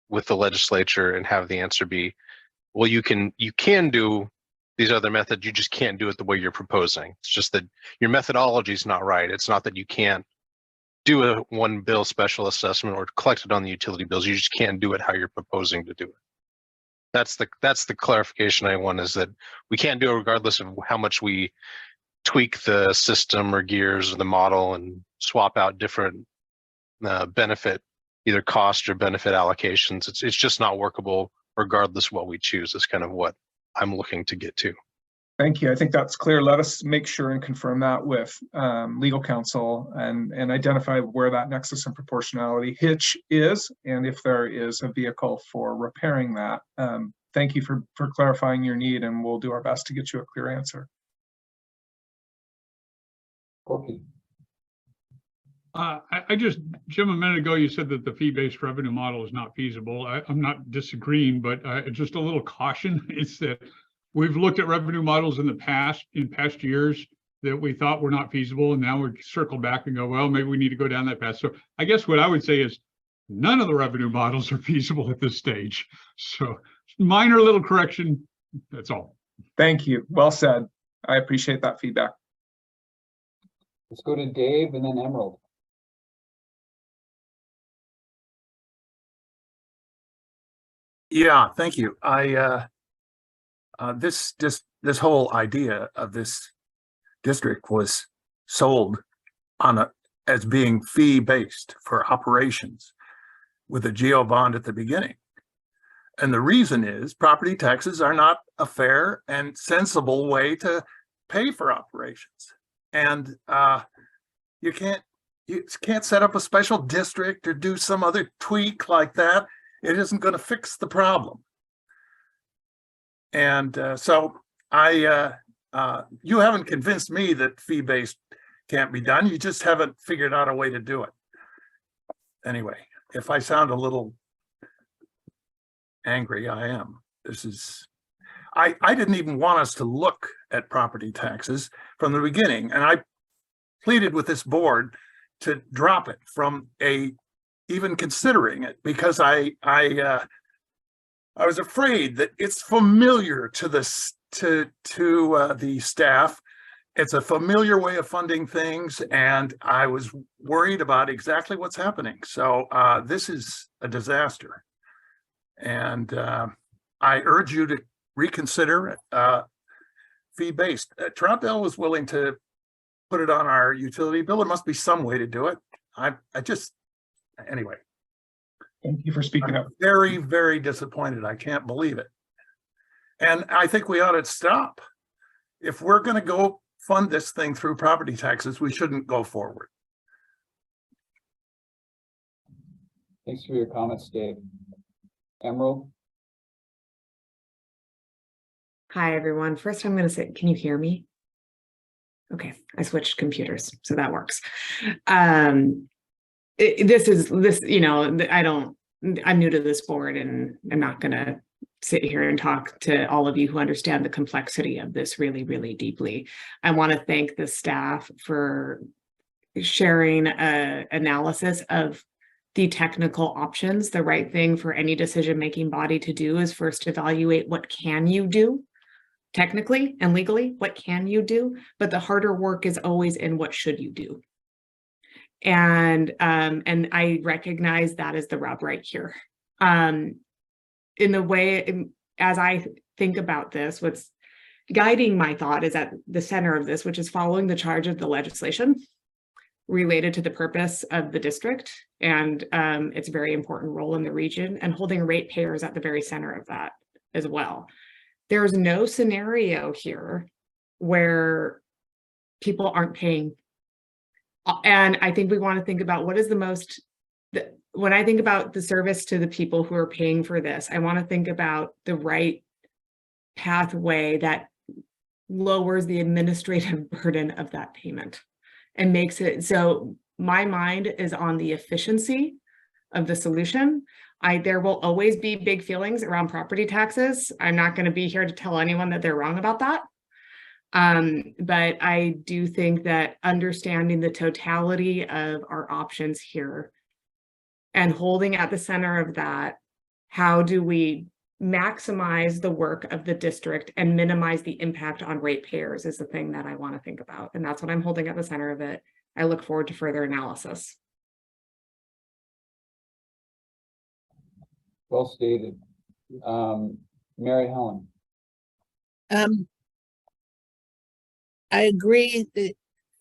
with the legislature and have the answer be, well, you can do these other methods, you just can't do it the way you're proposing. It's just that your methodology is not right. It's not that you can't do a one bill special assessment or collect it on the utility bills. You just can't do it how you're proposing to do it. That's the clarification I want, is that we can't do it regardless of how much we tweak the system or gears or the model and swap out different benefit, either cost or benefit allocations. It's just not workable regardless of what we choose. Is kind of what I'm looking to get to. Thank you. I think that's clear. Let us make sure and confirm that with legal counsel and identify where that nexus and proportionality hitch is, and if there is a vehicle for repairing that. Thank you for clarifying your need, and we'll do our best to get you a clear answer. Okay. Jim, a minute ago, you said that the fee-based revenue model is not feasible. I'm not disagreeing, but just a little caution. It's that we've looked at revenue models in past years that we thought were not feasible, and now we're circled back and go, well, maybe we need to go down that path. So I guess what I would say is none of the revenue models are feasible at this stage. So minor little correction, that's all. Thank you. Well said. I appreciate that feedback. Let's go to Dave and then Emerald. Yeah, thank you. This whole idea of this district was sold as being fee-based for operations with a geo bond at the beginning. And the reason is property taxes are not a fair and sensible way to pay for operations. And you can't set up a special district or do some other tweak like that. It isn't going to fix the problem. And so you haven't convinced me that fee-based can't be done. You just haven't figured out a way to do it. Anyway, if I sound a little angry, I am. I didn't even want us to look at property taxes from the beginning. And I pleaded with this board to drop it from even considering it, because I was afraid that it's familiar to the staff. It's a familiar way of funding things, and I was worried about exactly what's happening. So this is a disaster, and I urge you to reconsider fee-based. Troutdale was willing to put it on our utility bill. There must be some way to do it. Anyway. Thank you for speaking up. Very, very disappointed. I can't believe it. And I think we ought to stop. If we're going to go fund this thing through property taxes, we shouldn't go forward. Thanks for your comments, Dave. Emerald? Hi, everyone. First, I'm going to say, can you hear me? Okay, I switched computers, so that works. I'm new to this board, and I'm not going to sit here and talk to all of you who understand the complexity of this really, really deeply. I want to thank the staff for sharing an analysis of the technical options. The right thing for any decision-making body to do is first evaluate what can you do technically and legally, what can you do, but the harder work is always in what should you do. And I recognize that is the rub right here. In the way, as I think about this, what's guiding my thought is at the center of this, which is following the charge of the legislation. related to the purpose of the district and its very important role in the region, and holding ratepayers at the very center of that as well. There's no scenario here where people aren't paying. And I think we want to think about what is the most, when I think about the service to the people who are paying for this, I want to think about the right pathway that lowers the administrative burden of that payment and makes it so my mind is on the efficiency of the solution. There will always be big feelings around property taxes. I'm not going to be here to tell anyone that they're wrong about that. But I do think that understanding the totality of our options here and holding at the center of that, how do we maximize the work of the district and minimize the impact on ratepayers is the thing that I want to think about. And that's what I'm holding at the center of it. I look forward to further analysis. Well stated. Mary Helen. I agree.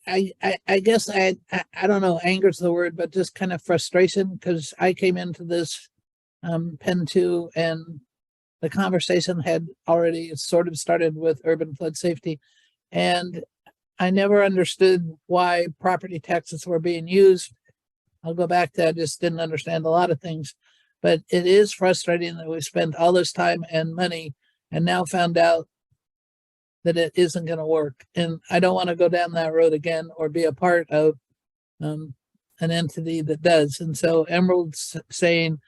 I guess I don't know, anger is the word, but just kind of frustration, because I came into this Pen 2 and the conversation had already sort of started with urban flood safety, and I never understood why property taxes were being used. I'll go back to, I just didn't understand a lot of things, but it is frustrating that we spent all this time and money and now found out that it isn't going to work. And I don't want to go down that road again or be a part of an entity that does. And so Emerald's saying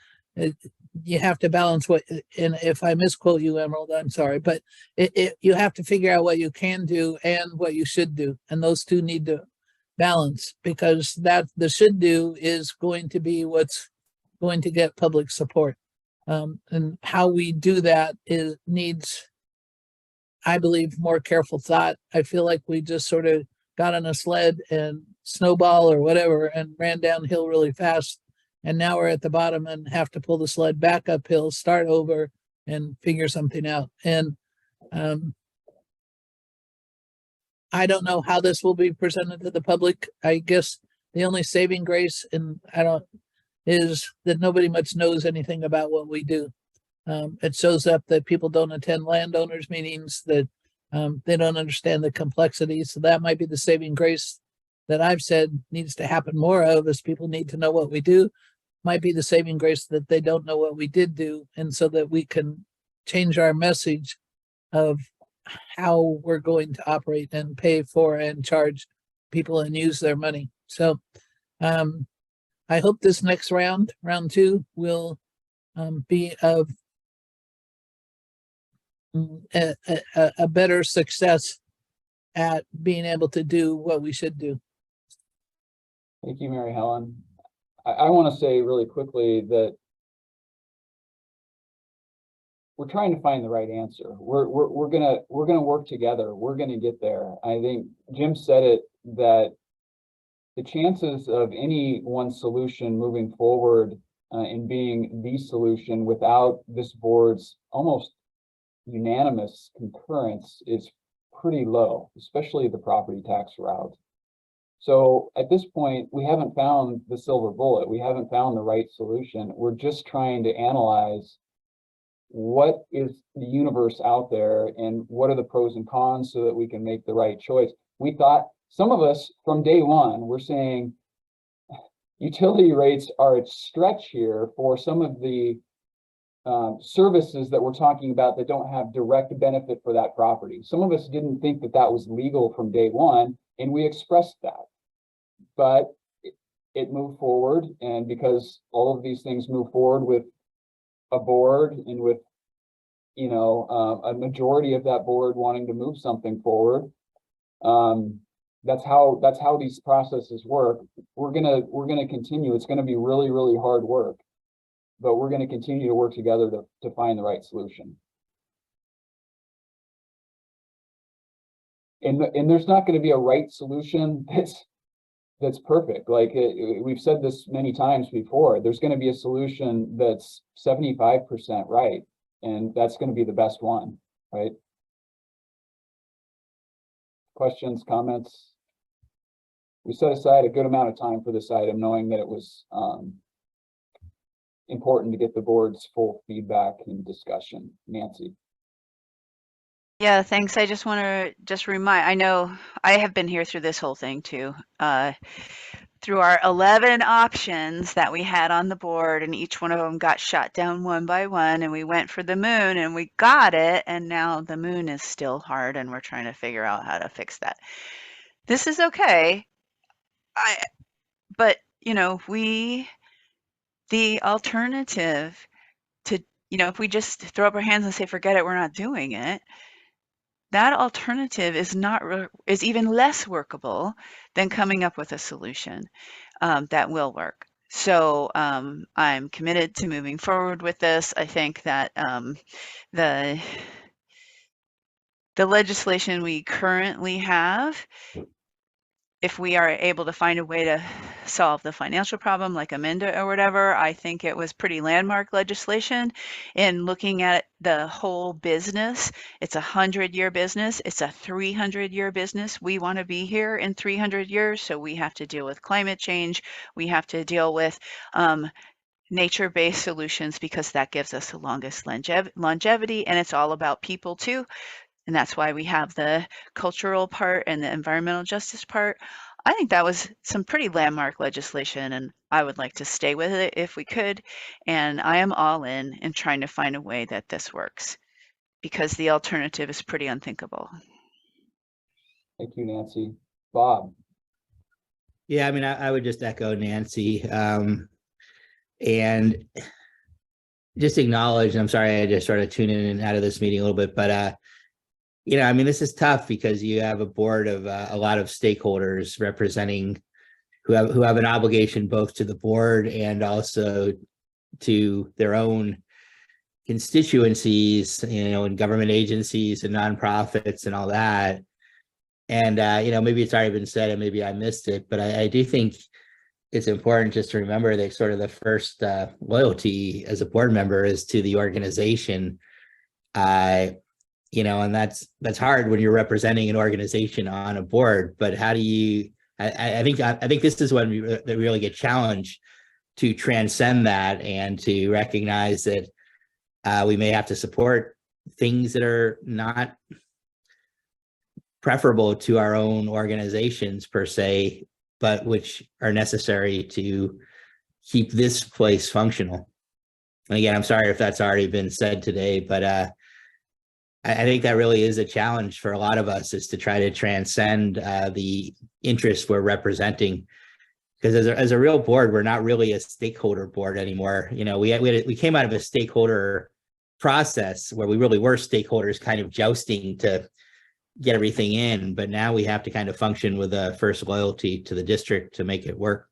you have to balance what, and if I misquote you, Emerald, I'm sorry, but you have to figure out what you can do and what you should do. And those two need to balance, because that the should do is going to be what's going to get public support. And how we do that needs, I believe, more careful thought. I feel like we just sort of got on a sled and snowball or whatever and ran downhill really fast. And now we're at the bottom and have to pull the sled back uphill, start over and figure something out. And I don't know how this will be presented to the public. I guess the only saving grace, and is that nobody much knows anything about what we do. It shows up that people don't attend landowners meetings, that they don't understand the complexity. So that might be the saving grace that I've said needs to happen more of, is people need to know what we do. Might be the saving grace that they don't know what we did do, and so that we can change our message of how we're going to operate and pay for and charge people and use their money. So I hope this next round 2, will be of a better success at being able to do what we should do. Thank you, Mary Helen. I want to say really quickly that we're trying to find the right answer. We're gonna work together. We're gonna get there. I think Jim said it, that the chances of any one solution moving forward and being the solution without this board's almost unanimous concurrence is pretty low, especially the property tax route. So at this point, we haven't found the silver bullet. We haven't found the right solution. We're just trying to analyze what is the universe out there and what are the pros and cons so that we can make the right choice. We thought, some of us from day one, we're saying utility rates are a stretch here for some of the services that we're talking about that don't have direct benefit for that property. Some of us didn't think that that was legal from day one, and we expressed that. But it moved forward, and because all of these things move forward with a board and with, a majority of that board wanting to move something forward, that's how these processes work. We're gonna continue. It's gonna be really, really hard work, but we're gonna continue to work together to find the right solution. And there's not going to be a right solution that's perfect. Like we've said this many times before, there's going to be a solution that's 75% right, and that's going to be the best one, right? Questions, comments? we set aside a good amount of time for this item, knowing that it was important to get the board's full feedback and discussion. Nancy. Yeah, thanks. I just want to remind, I know I have been here through this whole thing too. Through our 11 options that we had on the board, and each one of them got shot down one by one, and we went for the moon and we got it, and now the moon is still hard and we're trying to figure out how to fix that. This is okay. But you know, the alternative to, you know, if we just throw up our hands and say, forget it, we're not doing it, that alternative is even less workable than coming up with a solution that will work. So I'm committed to moving forward with this. I think that the legislation we currently have, if we are able to find a way to solve the financial problem like amend or whatever, I think it was pretty landmark legislation in looking at the whole business. It's a 100-year business. It's a 300-year business. We want to be here in 300 years, so we have to deal with climate change. We have to deal with nature-based solutions because that gives us the longest longevity, and it's all about people too. And that's why we have the cultural part and the environmental justice part. I think that was some pretty landmark legislation, and I would like to stay with it if we could. And I am all in trying to find a way that this works, because the alternative is pretty unthinkable. Thank you, Nancy. Bob. Yeah, I mean, I would just echo Nancy and just acknowledge, I'm sorry, I just sort of tune in and out of this meeting a little bit, but you know, I mean, this is tough because you have a board of a lot of stakeholders representing who have an obligation both to the board and also to their own constituencies, you know, and government agencies and nonprofits and all that. And, you know, maybe it's already been said and maybe I missed it, but I do think it's important just to remember that sort of the first loyalty as a board member is to the organization. You know, and that's hard when you're representing an organization on a board, but how do you, I think this is when we really get challenged to transcend that and to recognize that we may have to support things that are not preferable to our own organizations per se, but which are necessary to keep this place functional. And again, I'm sorry if that's already been said today, but I think that really is a challenge for a lot of us, is to try to transcend the interests we're representing. Because as a real board, we're not really a stakeholder board anymore. You know, we came out of a stakeholder process where we really were stakeholders kind of jousting to get everything in, but now we have to kind of function with a first loyalty to the district to make it work.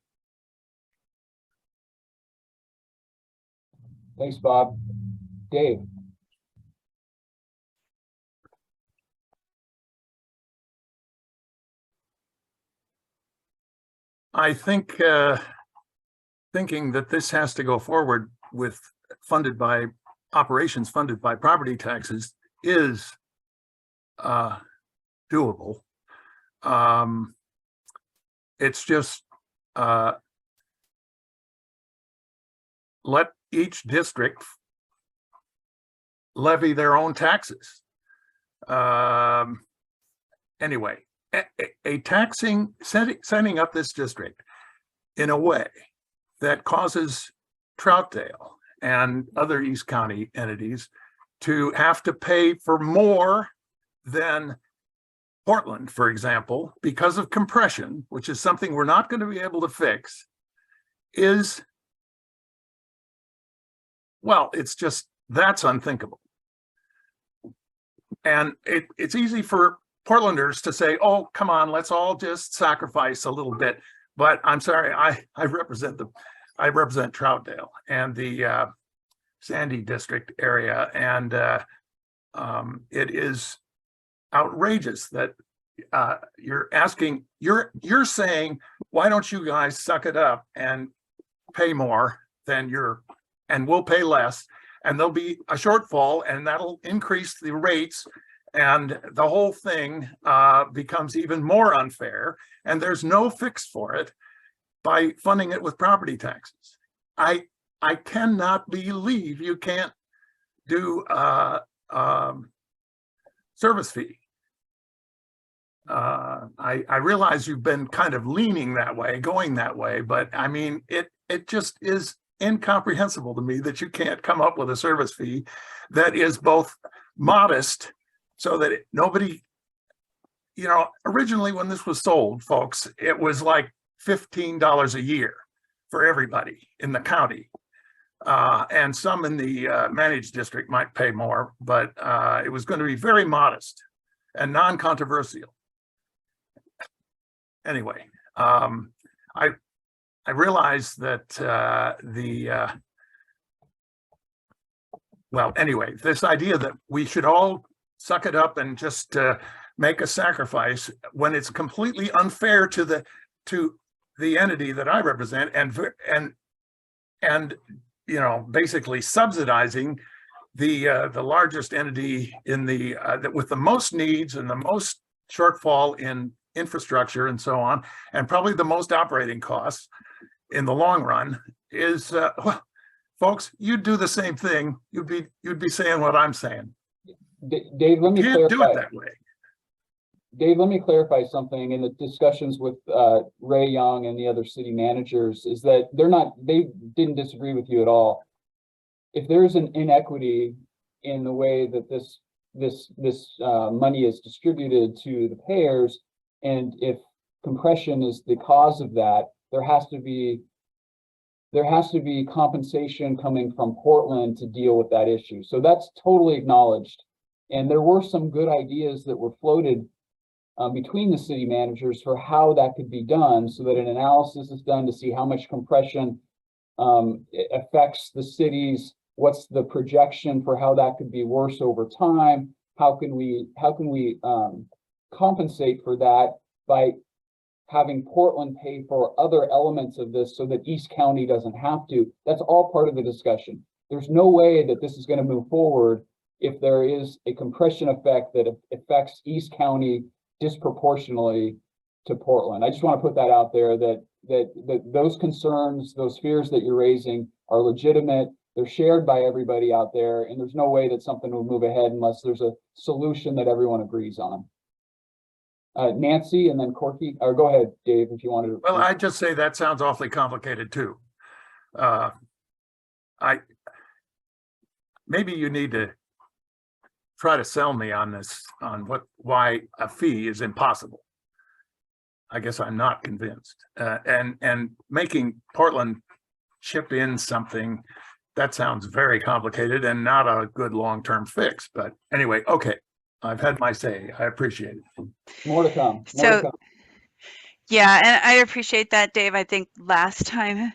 Thanks, Bob. Dave. I think thinking that this has to go forward with operations funded by property taxes is doable. It's just let each district levy their own taxes. Anyway, setting up this district in a way that causes Troutdale and other East County entities to have to pay for more than Portland, for example, because of compression, which is something we're not going to be able to fix, is, well, that's unthinkable. And it's easy for Portlanders to say, oh, come on, let's all just sacrifice a little bit. But I'm sorry, I represent Troutdale and the Sandy District area, and it is outrageous that you're saying, why don't you guys suck it up and pay more than and we'll pay less, and there'll be a shortfall, and that'll increase the rates, And the whole thing becomes even more unfair, and there's no fix for it by funding it with property taxes. I cannot believe you can't do service fee. I realize you've been kind of leaning that way, going that way, but I mean, it just is incomprehensible to me that you can't come up with a service fee that is both modest so that nobody, you know, originally when this was sold, folks, it was like $15 a year for everybody in the county. And some in the managed district might pay more, but it was going to be very modest and non-controversial. Anyway, I realize that well, anyway, this idea that we should all suck it up and just make a sacrifice when it's completely unfair to the entity that I represent, and you know, basically subsidizing the largest entity in the with the most needs and the most shortfall in infrastructure and so on, and probably the most operating costs in the long run is well, folks, you'd do the same thing. You'd be saying what I'm saying. Dave, let me clarify. Do it that way. Dave, let me clarify something. In the discussions with Ray Young and the other city managers, is that they didn't disagree with you at all. If there's an inequity in the way that this money is distributed to the payers, and if compression is the cause of that, there has to be compensation coming from Portland to deal with that issue. So that's totally acknowledged. And there were some good ideas that were floated between the city managers for how that could be done, so that an analysis is done to see how much compression affects the cities, what's the projection for how that could be worse over time, how can we compensate for that by having Portland pay for other elements of this so that East County doesn't have to. That's all part of the discussion. There's no way that this is going to move forward if there is a compression effect that affects East County disproportionately to Portland. I just want to put that out there, that those concerns, those fears that you're raising are legitimate. They're shared by everybody out there, and there's no way that something will move ahead unless there's a solution that everyone agrees on. Nancy, and then Corky, or go ahead, Dave, if you wanted to. Well, I'd just say that sounds awfully complicated too. Maybe you need to try to sell me on this, on why a fee is impossible. I guess I'm not convinced. And making Portland chip in something, that sounds very complicated and not a good long-term fix. But anyway, okay, I've had my say. I appreciate it. More to come. Yeah, and I appreciate that, Dave. I think last time,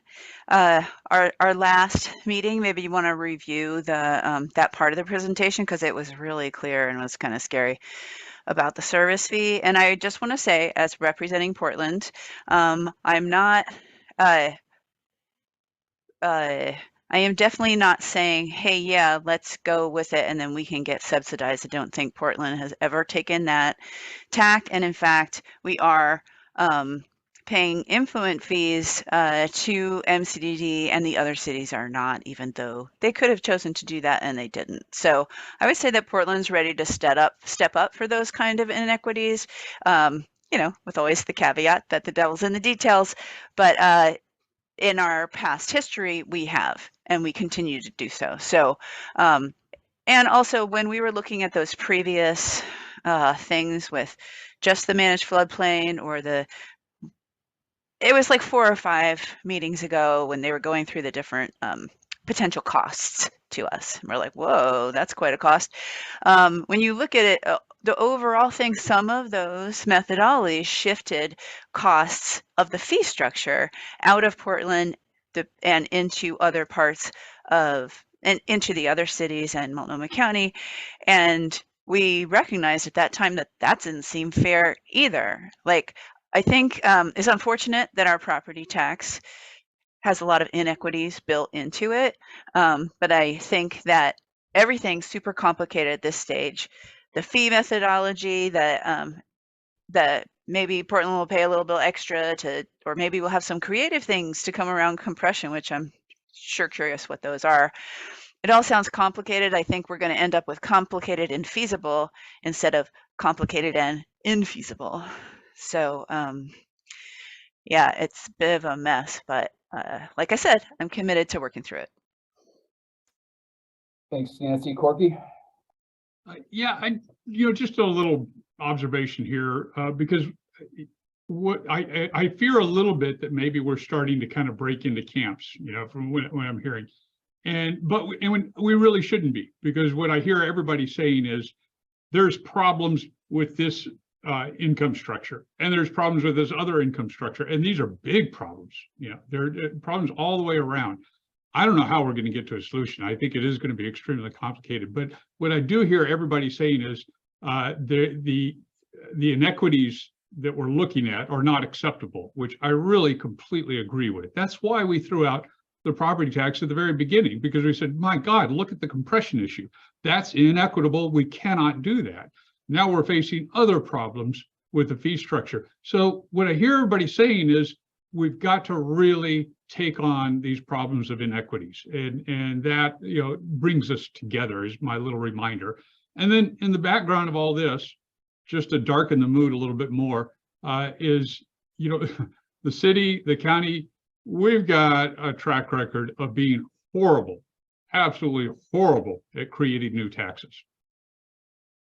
our last meeting, maybe you want to review the that part of the presentation, because it was really clear and was kind of scary about the service fee. And I just want to say, as representing Portland, I'm not. I am definitely not saying, hey, yeah, let's go with it and then we can get subsidized. I don't think Portland has ever taken that tack. And in fact, we are paying influent fees to MCDD, and the other cities are not, even though they could have chosen to do that and they didn't. So I would say that Portland's ready to step up for those kind of inequities, you know, with always the caveat that the devil's in the details. But in our past history, we have, and we continue to do so. So, and also when we were looking at those previous things with just the managed floodplain, or it was like 4 or 5 meetings ago when they were going through the different potential costs to us. And we're like, whoa, that's quite a cost. When you look at it, the overall thing, some of those methodologies shifted costs of the fee structure out of Portland and into other parts of, and into the other cities and Multnomah County. And we recognized at that time that that didn't seem fair either. Like, I think it's unfortunate that our property tax has a lot of inequities built into it. But I think that everything's super complicated at this stage. the fee methodology, that that maybe Portland will pay a little bit extra to, or maybe we'll have some creative things to come around compression, which I'm sure curious what those are. It all sounds complicated. I think we're going to end up with complicated and feasible instead of complicated and infeasible. So yeah, it's a bit of a mess, but like I said, I'm committed to working through it. Thanks, Nancy. Corky? Yeah, just a little observation here, because what I fear a little bit that maybe we're starting to kind of break into camps, from what I'm hearing. But we really shouldn't be, because what I hear everybody saying is there's problems with this income structure, and there's problems with this other income structure, and these are big problems. There are problems all the way around. I don't know how we're going to get to a solution. I think it is going to be extremely complicated. But what I do hear everybody saying is the inequities that we're looking at are not acceptable, which I really completely agree with. That's why we threw out the property tax at the very beginning, because we said, my God, look at the compression issue. That's inequitable. We cannot do that. Now we're facing other problems with the fee structure. So what I hear everybody saying is we've got to really take on these problems of inequities, and that brings us together, is my little reminder. And then in the background of all this, just to darken the mood a little bit more, is the city, the county, we've got a track record of being horrible, absolutely horrible at creating new taxes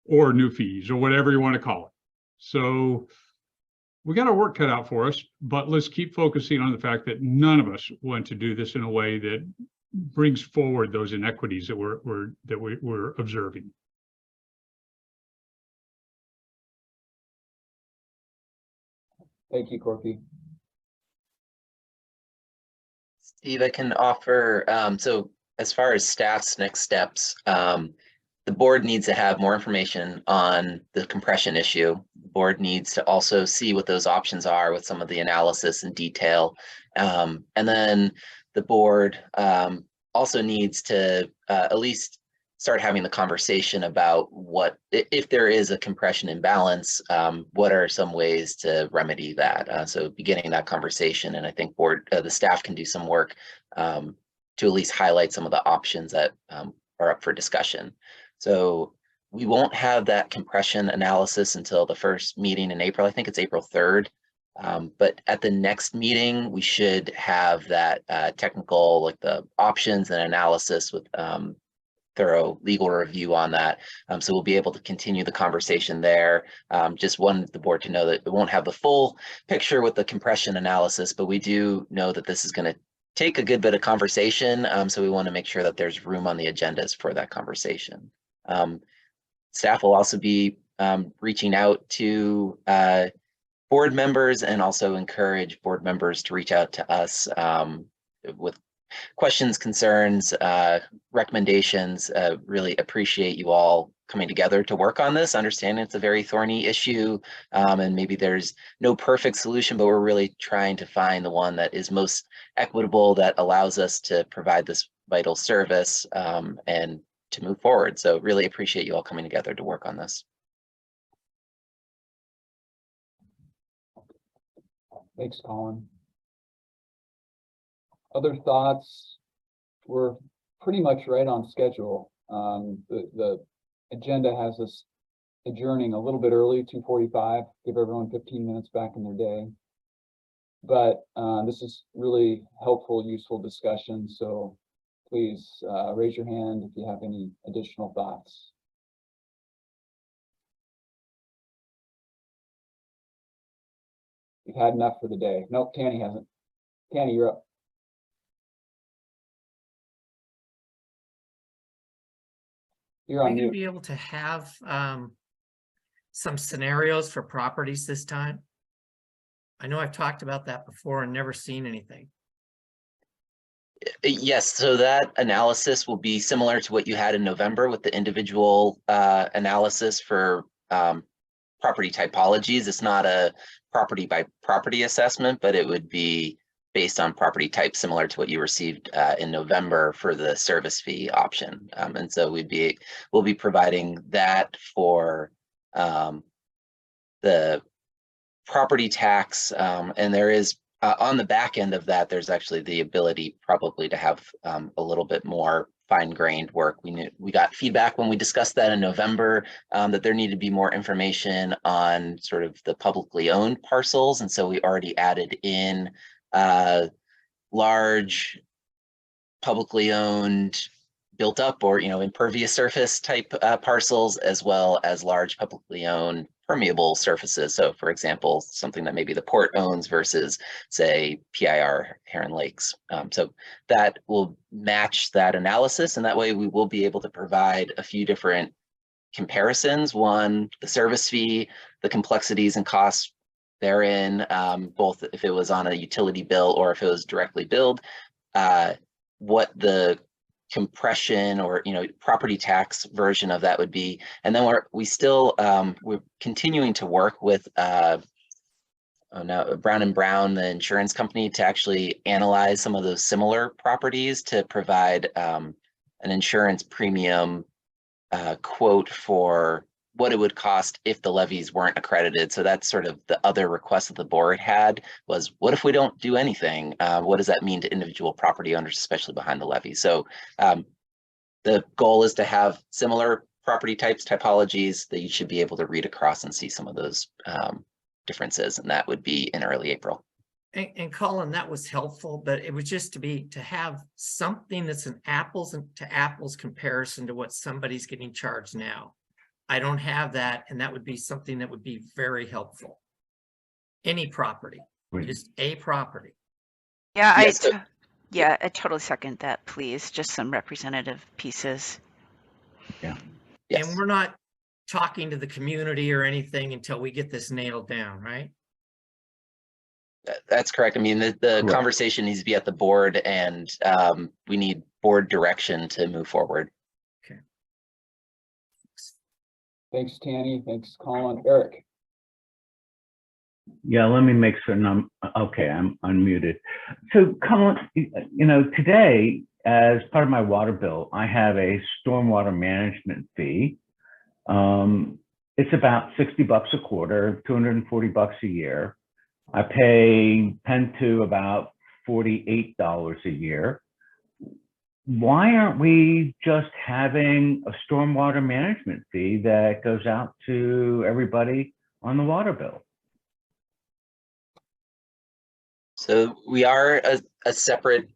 or new fees or whatever you want to call it. So we got our work cut out for us, but let's keep focusing on the fact that none of us want to do this in a way that brings forward those inequities that we're observing. Thank you, Corky. Steve, I can offer, so as far as staff's next steps, the board needs to have more information on the compression issue. The board needs to also see what those options are with some of the analysis and detail. And then the board also needs to at least start having the conversation about what, if there is a compression imbalance, what are some ways to remedy that? So beginning that conversation, and I think the staff can do some work to at least highlight some of the options that are up for discussion. So we won't have that compression analysis until the first meeting in April. I think it's April 3rd. But at the next meeting, we should have that technical, like the options and analysis with thorough legal review on that. So we'll be able to continue the conversation there. Just wanted the board to know that it won't have the full picture with the compression analysis, but we do know that this is going to take a good bit of conversation. So we want to make sure that there's room on the agendas for that conversation. Staff will also be reaching out to board members, and also encourage board members to reach out to us with questions, concerns, recommendations. Really appreciate you all coming together to work on this, understanding it's a very thorny issue, and maybe there's no perfect solution, but we're really trying to find the one that is most equitable, that allows us to provide this vital service and to move forward. So really appreciate you all coming together to work on this. Thanks, Colin. Other thoughts? We're pretty much right on schedule. The agenda has us adjourning a little bit early, 2:45, give everyone 15 minutes back in their day. But this is really helpful, useful discussion. So please raise your hand if you have any additional thoughts. We've had enough for the day. Nope, Tanny hasn't. Tanny, you're up. You're Are on you going to mute. be able to have some scenarios for properties this time? I know I've talked about that before and never seen anything. Yes, so that analysis will be similar to what you had in November with the individual analysis for property typologies. It's not a property by property assessment, but it would be based on property type, similar to what you received in November for the service fee option. And so we'll be providing that for the property tax, and there is on the back end of that, there's actually the ability probably to have a little bit more fine-grained work. We got feedback when we discussed that in November that there needed to be more information on sort of the publicly owned parcels, and so we already added in large publicly owned built up or impervious surface type parcels, as well as large publicly owned permeable surfaces. So for example, something that maybe the port owns versus say PIR Heron Lakes. So that will match that analysis, and that way we will be able to provide a few different comparisons. One, the service fee, the complexities and costs therein, both if it was on a utility bill or if it was directly billed, what the compression or property tax version of that would be. And then we're continuing to work with Brown & Brown, the insurance company, to actually analyze some of those similar properties to provide an insurance premium quote for what it would cost if the levies weren't accredited. So that's sort of the other request that the board had, was what if we don't do anything? What does that mean to individual property owners, especially behind the levee? So the goal is to have similar property types, typologies that you should be able to read across and see some of those differences, and that would be in early April. And Colin, that was helpful, but it was just to have something that's an apples to apples comparison to what somebody's getting charged now. I don't have that, and that would be something that would be very helpful. Any property, just a property. Yeah, Yes, I totally second that, please. Just some representative pieces. Yes. And we're not talking to the community or anything until we get this nailed down, right? That's correct. I mean, the conversation needs to be at the board, and we need board direction to move forward. Okay. Thanks, Tanny. Thanks, Colin. Eric. Yeah, let me make certain I'm unmuted. So Colin, today, as part of my water bill, I have a stormwater management fee. It's about $60 a quarter, $240 a year. I pay Penn 2 about $48 a year. Why aren't we just having a stormwater management fee that goes out to everybody on the water bill? So we are a separate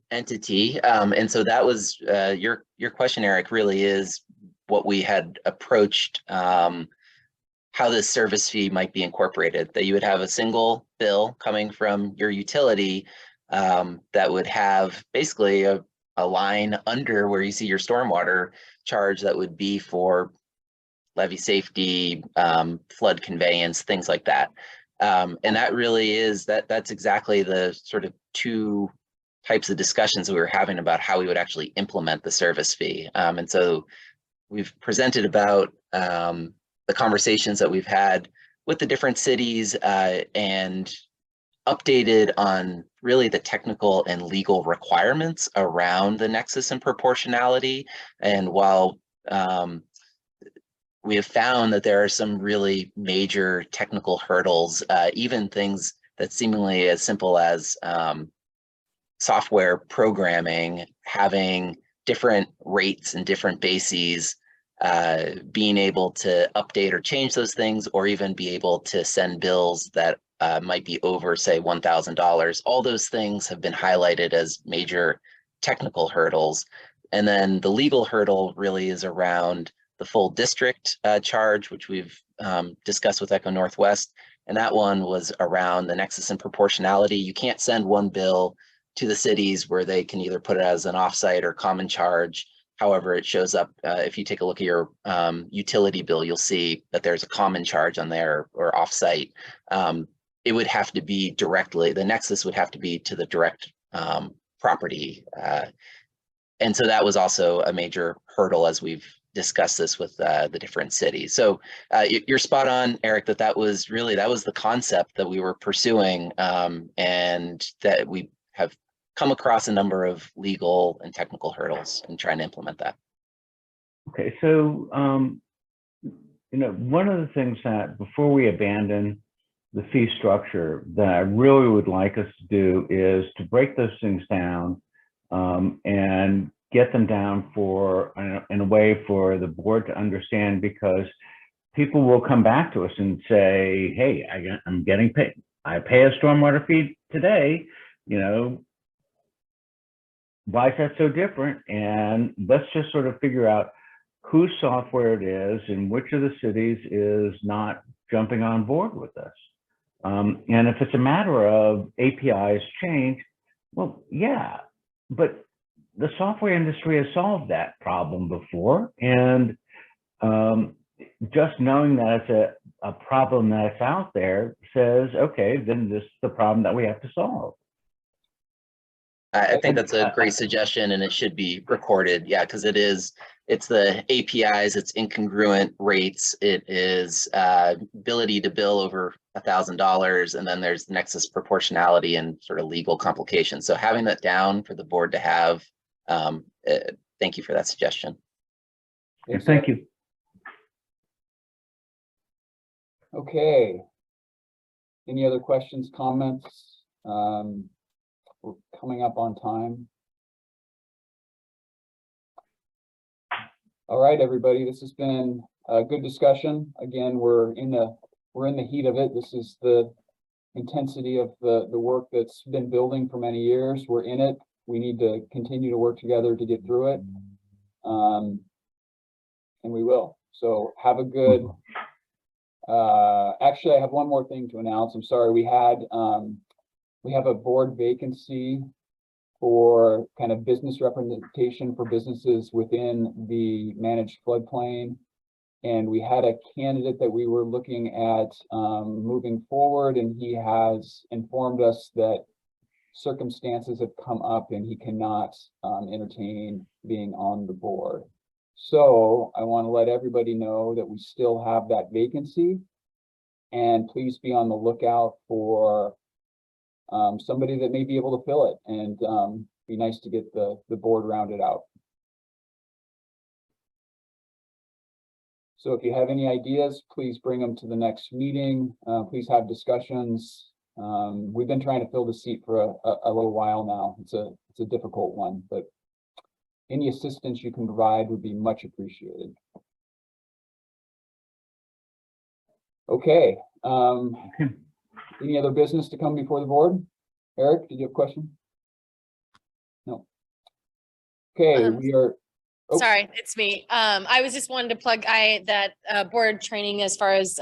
entity, and so that was your question, Eric, really is what we had approached, how this service fee might be incorporated, that you would have a single bill coming from your utility that would have basically a line under where you see your stormwater charge that would be for levee safety, flood conveyance, things like that. And that really is, that's exactly the sort of two types of discussions that we were having about how we would actually implement the service fee. And so we've presented about the conversations that we've had with the different cities and updated on really the technical and legal requirements around the nexus and proportionality. And while we have found that there are some really major technical hurdles, even things that seemingly as simple as software programming, having different rates and different bases, being able to update or change those things, or even be able to send bills that might be over, say, $1,000. All those things have been highlighted as major technical hurdles. And then the legal hurdle really is around the full district charge, which we've discussed with Echo Northwest. And that one was around the nexus and proportionality. You can't send one bill to the cities where they can either put it as an offsite or common charge. However, it shows up, if you take a look at your utility bill, you'll see that there's a common charge on there or offsite. It would have to be directly, the nexus would have to be to the direct property. And so that was also a major hurdle as we've discuss this with the different cities. So you're spot on, Eric, that was the concept that we were pursuing, and that we have come across a number of legal and technical hurdles in trying to implement that. Okay, so one of the things that before we abandon the fee structure that I really would like us to do is to break those things down and get them down in a way for the board to understand, because people will come back to us and say, hey, I'm getting paid. I pay a stormwater fee today, why is that so different? And let's just sort of figure out whose software it is and which of the cities is not jumping on board with this. And if it's a matter of APIs change, well, yeah, but the software industry has solved that problem before. And just knowing that it's a problem that's out there says, okay, then this is the problem that we have to solve. I think that's a great suggestion, and it should be recorded. Yeah, because it's the APIs, it's incongruent rates, it is ability to bill over $1,000, and then there's nexus proportionality and sort of legal complications. So having that down for the board to have, thank you for that suggestion. Thank you. Okay. Any other questions, comments? We're coming up on time. All right, everybody, this has been a good discussion. Again, we're in the heat of it. This is the intensity of the work that's been building for many years. We're in it. We need to continue to work together to get through it. And we will. So have a good, actually, I have one more thing to announce. I'm sorry. We have a board vacancy for kind of business representation for businesses within the managed floodplain. And we had a candidate that we were looking at moving forward, and he has informed us that circumstances have come up and he cannot entertain being on the board. So I want to let everybody know that we still have that vacancy, and please be on the lookout for somebody that may be able to fill it, and be nice to get the board rounded out. So if you have any ideas, please bring them to the next meeting. Please have discussions. We've been trying to fill the seat for a little while now. It's a difficult one, but any assistance you can provide would be much appreciated. Okay. Any other business to come before the board? Eric, did you have a question? No. Okay, we are. Oh. Sorry, it's me. I was just wanted to plug that board training as far as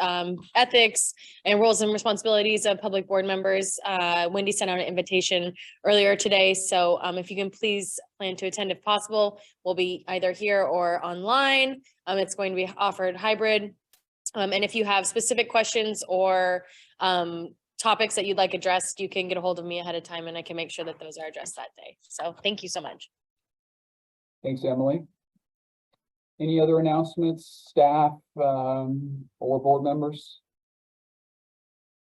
ethics and roles and responsibilities of public board members. Wendy sent out an invitation earlier today. So if you can please plan to attend if possible. We'll be either here or online. It's going to be offered hybrid. And if you have specific questions or topics that you'd like addressed, you can get a hold of me ahead of time and I can make sure that those are addressed that day. So thank you so much. Thanks, Emily. Any other announcements, staff or board members?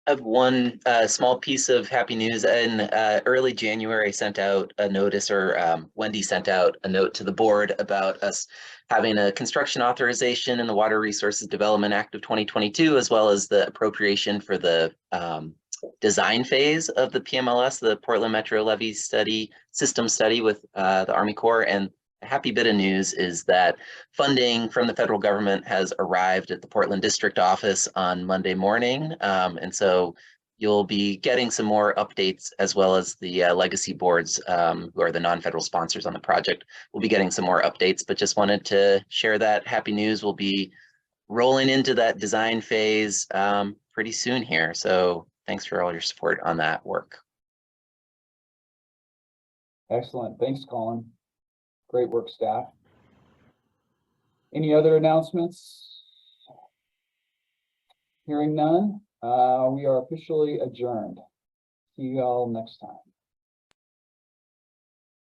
I have one small piece of happy news. In early January, I sent out a notice, or Wendy sent out a note to the board about us having a construction authorization in the Water Resources Development Act of 2022, as well as the appropriation for the design phase of the PMLS, the Portland Metro Levee System Study with the Army Corps. And a happy bit of news is that funding from the federal government has arrived at the Portland District Office on Monday morning. And so you'll be getting some more updates, as well as the legacy boards, who are the non-federal sponsors on the project. We'll be getting some more updates, but just wanted to share that happy news. We'll be rolling into that design phase pretty soon here. So thanks for all your support on that work. Excellent. Thanks, Colin. Great work, staff. Any other announcements? Hearing none, we are officially adjourned. See you all next time.